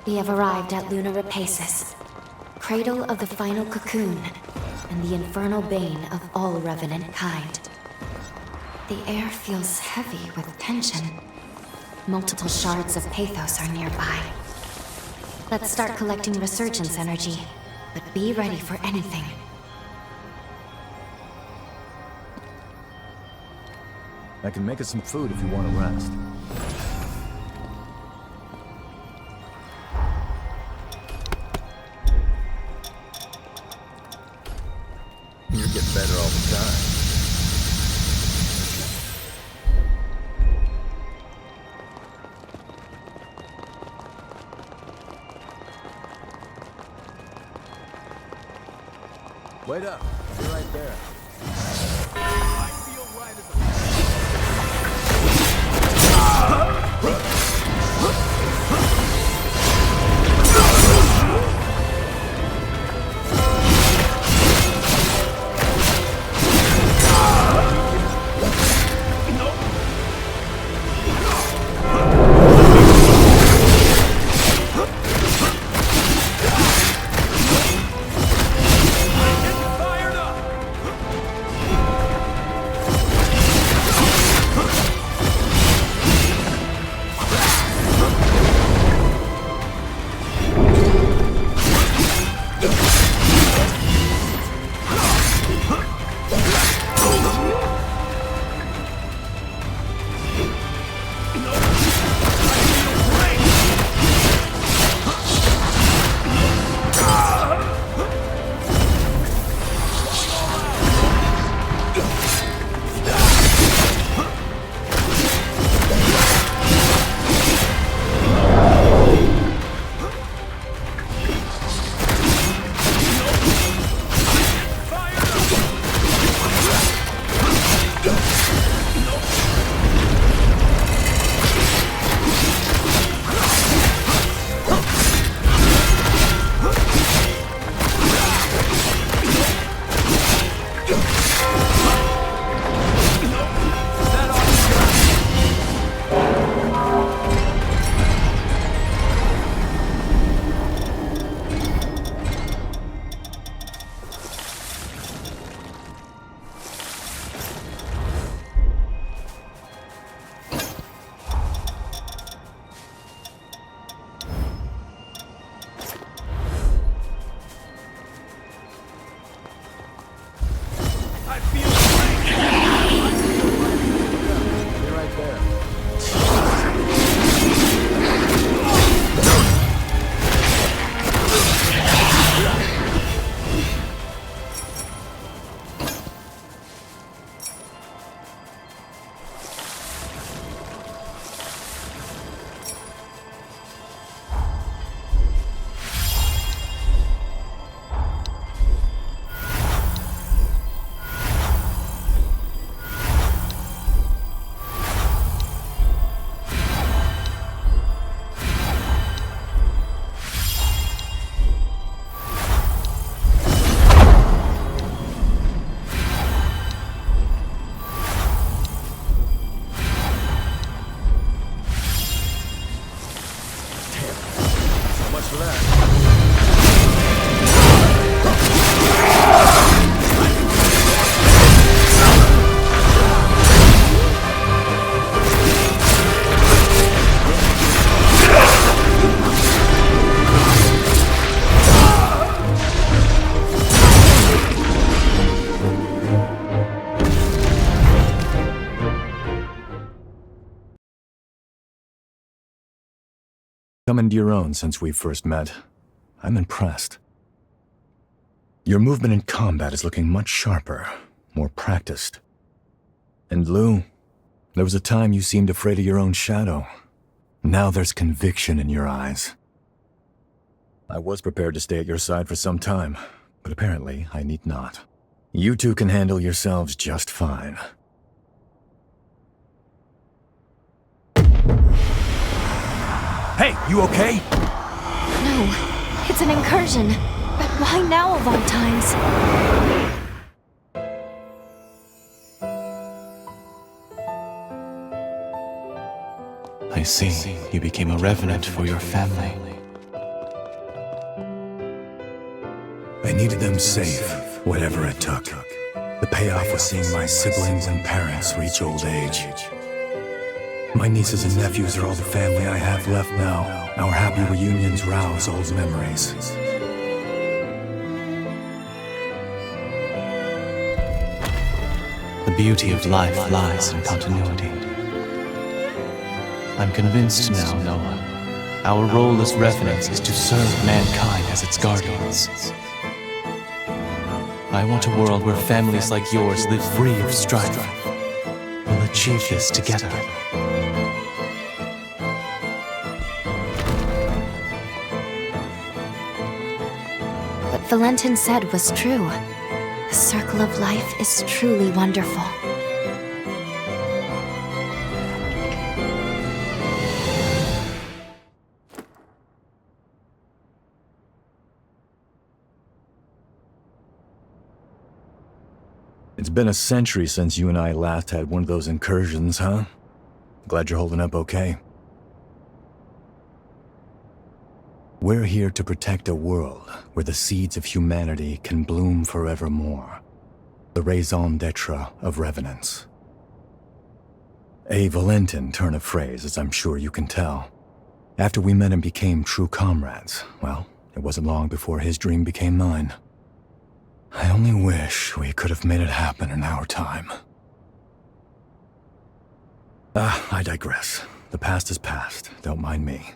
We have arrived at Luna Rapaces, cradle of the final cocoon, and the infernal bane of all Revenant kind. The air feels heavy with tension. Multiple shards of pathos are nearby. Let's start collecting resurgence energy, but be ready for anything. I can make us some food if you want to rest. You get better all the time. Wait up. Be right there. I feel right as Be right there. Come into your own since we first met. I'm impressed. Your movement in combat is looking much sharper, more practiced. And Lou, there was a time you seemed afraid of your own shadow. Now there's conviction in your eyes. I was prepared to stay at your side for some time, but apparently I need not. You two can handle yourselves just fine. Hey, you okay? No, it's an incursion. But why now of all times? I see. You became a revenant for your family. I needed them safe, whatever it took. The payoff was seeing my siblings and parents reach old age. My nieces and nephews are all the family I have left now. Our happy reunions rouse old memories. The beauty of life lies in continuity. I'm convinced now, Noah. Our role as revenants is to serve mankind as its guardians. I want a world where families like yours live free of strife. We'll achieve this together. What Valentin said was true. The circle of life is truly wonderful. It's been a century since you and I last had one of those incursions, huh? Glad you're holding up okay. We're here to protect a world where the seeds of humanity can bloom forevermore. The raison d'etre of Revenants. A Valentin turn of phrase, as I'm sure you can tell. After we met and became true comrades, well, it wasn't long before his dream became mine. I only wish we could have made it happen in our time. I digress. The past is past. Don't mind me.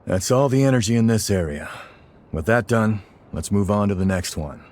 That's all the energy in this area. With that done, let's move on to the next one.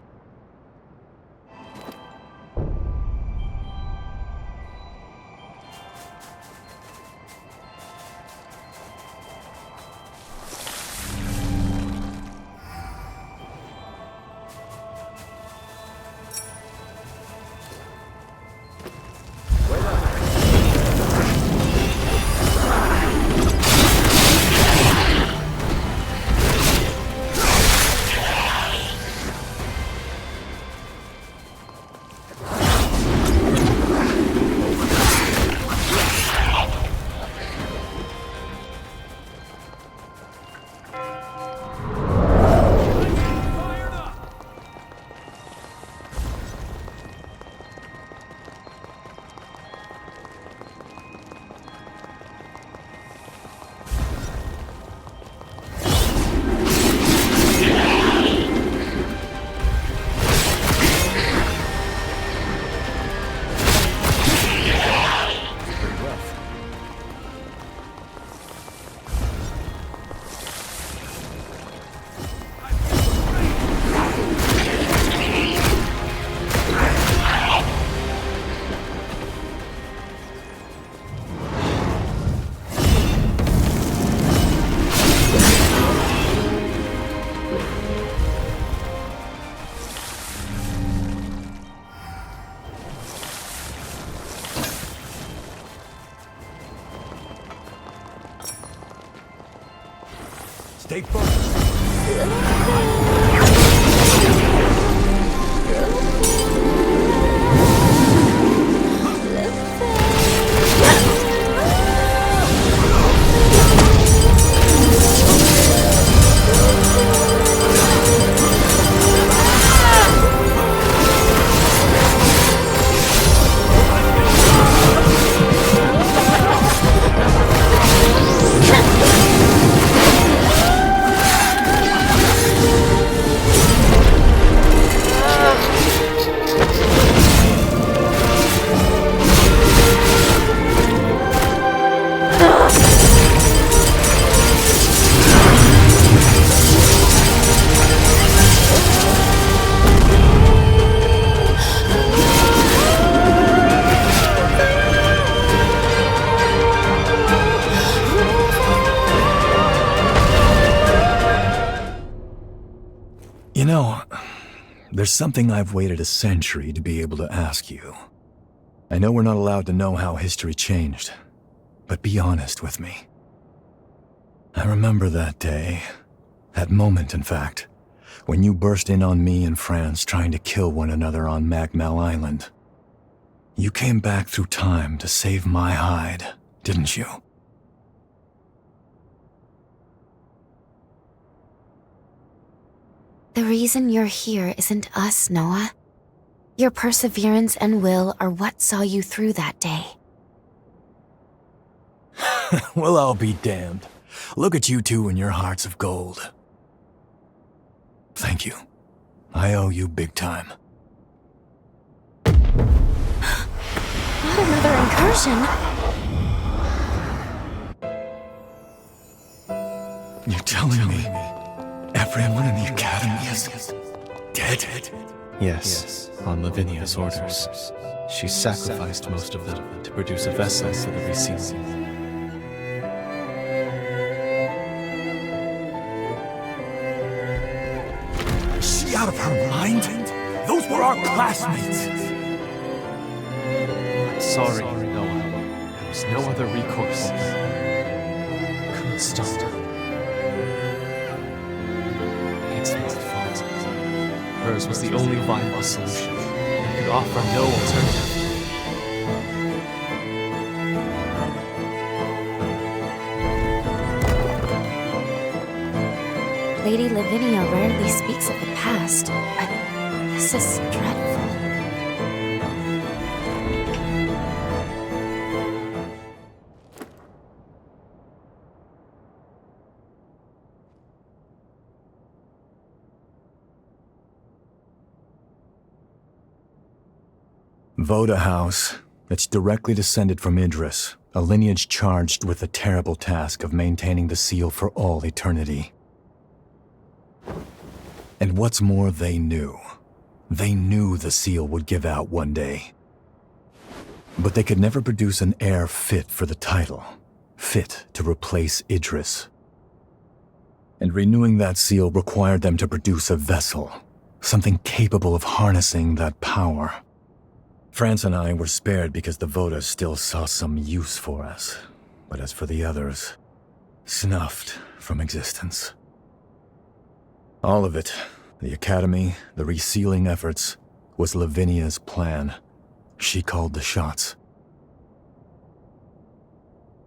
Take focus. You know, there's something I've waited a century to be able to ask you. I know we're not allowed to know how history changed, but be honest with me. I remember that day, that moment in fact, when you burst in on me and France trying to kill one another on Magmal Island. You came back through time to save my hide, didn't you? The reason you're here isn't us, Noah. Your perseverance and will are what saw you through that day. Well, I'll be damned. Look at you two and your hearts of gold. Thank you. I owe you big time. Not another incursion. You're telling me everyone in the Academy is dead? Yes, on Lavinia's orders. She sacrificed most of them to produce a vessel for the resealing. Is she out of her mind? Those were our classmates! Sorry, Noah. There was no other recourse. Couldn't stop her. It's my fault. Hers was the only viable solution. I could offer no alternative. Lady Lavinia rarely speaks of the past, but this is dreadful. Voda House. It's directly descended from Idris, a lineage charged with the terrible task of maintaining the seal for all eternity. And what's more, they knew. They knew the seal would give out one day. But they could never produce an heir fit for the title, fit to replace Idris. And renewing that seal required them to produce a vessel, something capable of harnessing that power. France and I were spared because the Voda still saw some use for us. But as for the others, snuffed from existence. All of it, the Academy, the resealing efforts, was Lavinia's plan. She called the shots.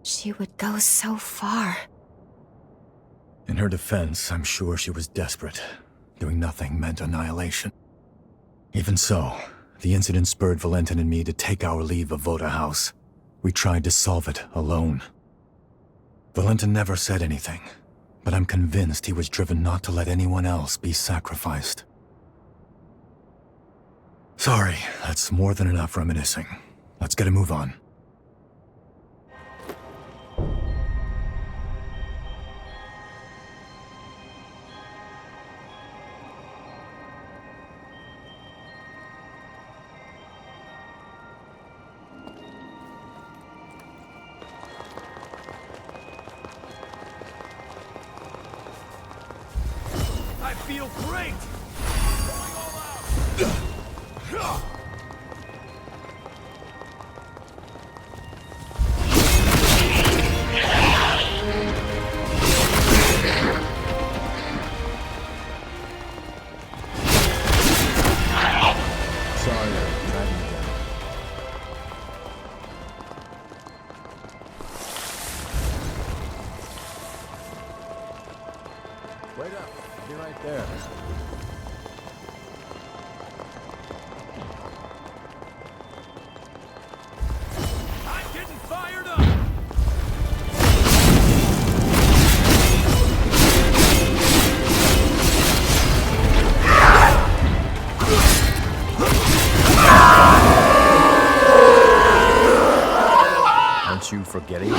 She would go so far. In her defense, I'm sure she was desperate. Doing nothing meant annihilation. Even so, the incident spurred Valentin and me to take our leave of Voda House. We tried to solve it alone. Valentin never said anything, but I'm convinced he was driven not to let anyone else be sacrificed. Sorry, that's more than enough reminiscing. Let's get a move on. I feel great! driving me down. Wait up. I'll be right there. I'm getting fired up! Aren't you forgetting?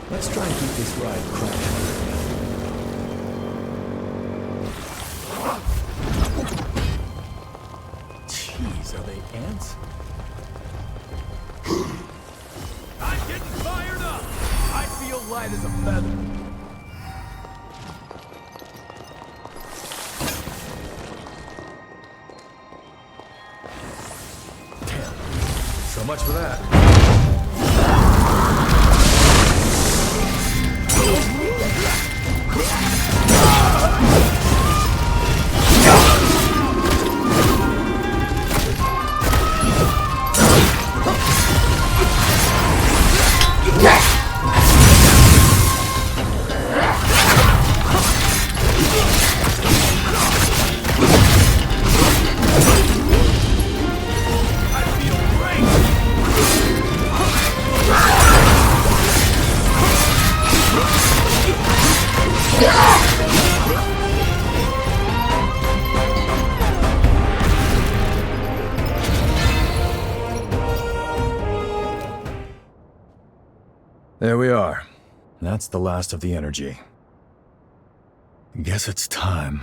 Let's try and keep this ride cracking. Jeez, are they ants? I'm getting fired up! I feel light as a feather. Damn. So much for that. There we are. That's the last of the energy. Guess it's time.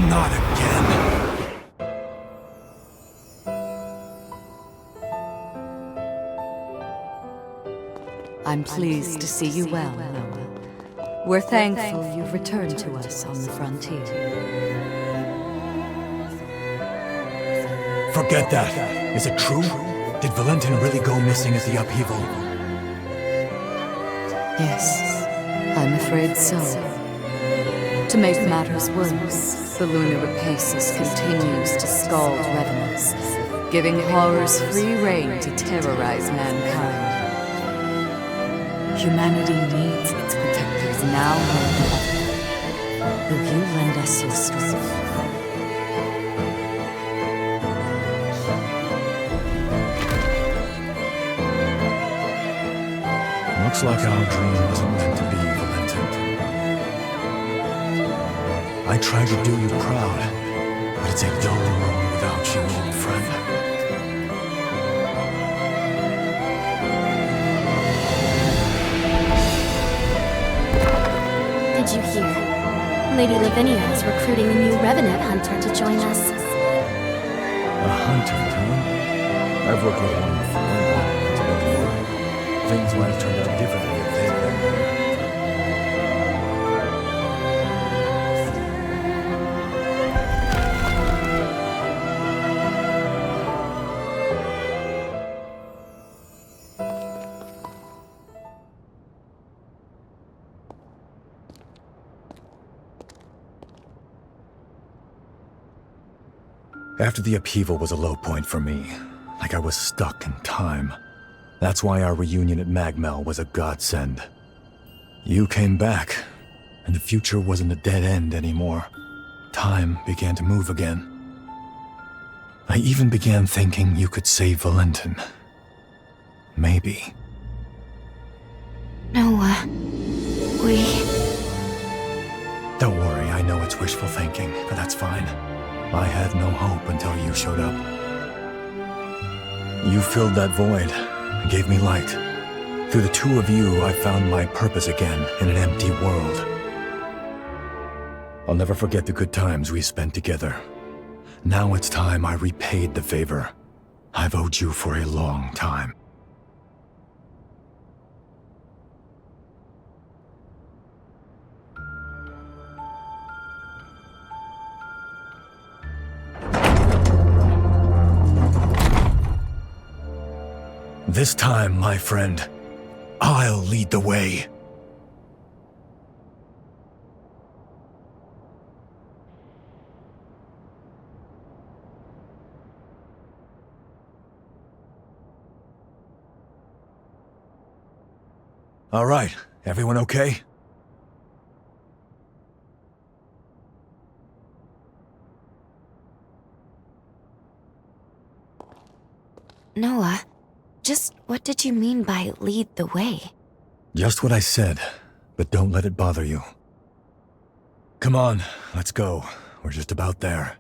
Not again. I'm pleased to see you well, Noah. We're thankful you've returned to us on the frontier. Forget that. Is it true? Did Valentin really go missing at the upheaval? Yes, I'm afraid so. To make matters worse, the lunar rapacious continues to scald Revenants, giving horrors free rein to terrorize mankind. Humanity needs its protectors now more than ever. Will you lend us your strength? Looks like our dream wasn't meant to be, Valentin. I tried to do you proud, but it's a dull world without you, old friend. Did you hear? Lady Lavinia is recruiting a new Revenant hunter to join us. A hunter, huh? I've worked with one before. Things might have turned out differently if they'd been there. After the upheaval was a low point for me, like I was stuck in time. That's why our reunion at Magmel was a godsend. You came back, and the future wasn't a dead end anymore. Time began to move again. I even began thinking you could save Valentin. Maybe. Noah, we... Don't worry, I know it's wishful thinking, but that's fine. I had no hope until you showed up. You filled that void and gave me light. Through the two of you, I found my purpose again in an empty world. I'll never forget the good times we spent together. Now it's time I repaid the favor. I've owed you for a long time. This time, my friend, I'll lead the way. All right, everyone okay? Noah, just what did you mean by lead the way? Just what I said, but don't let it bother you. Come on, let's go. We're just about there.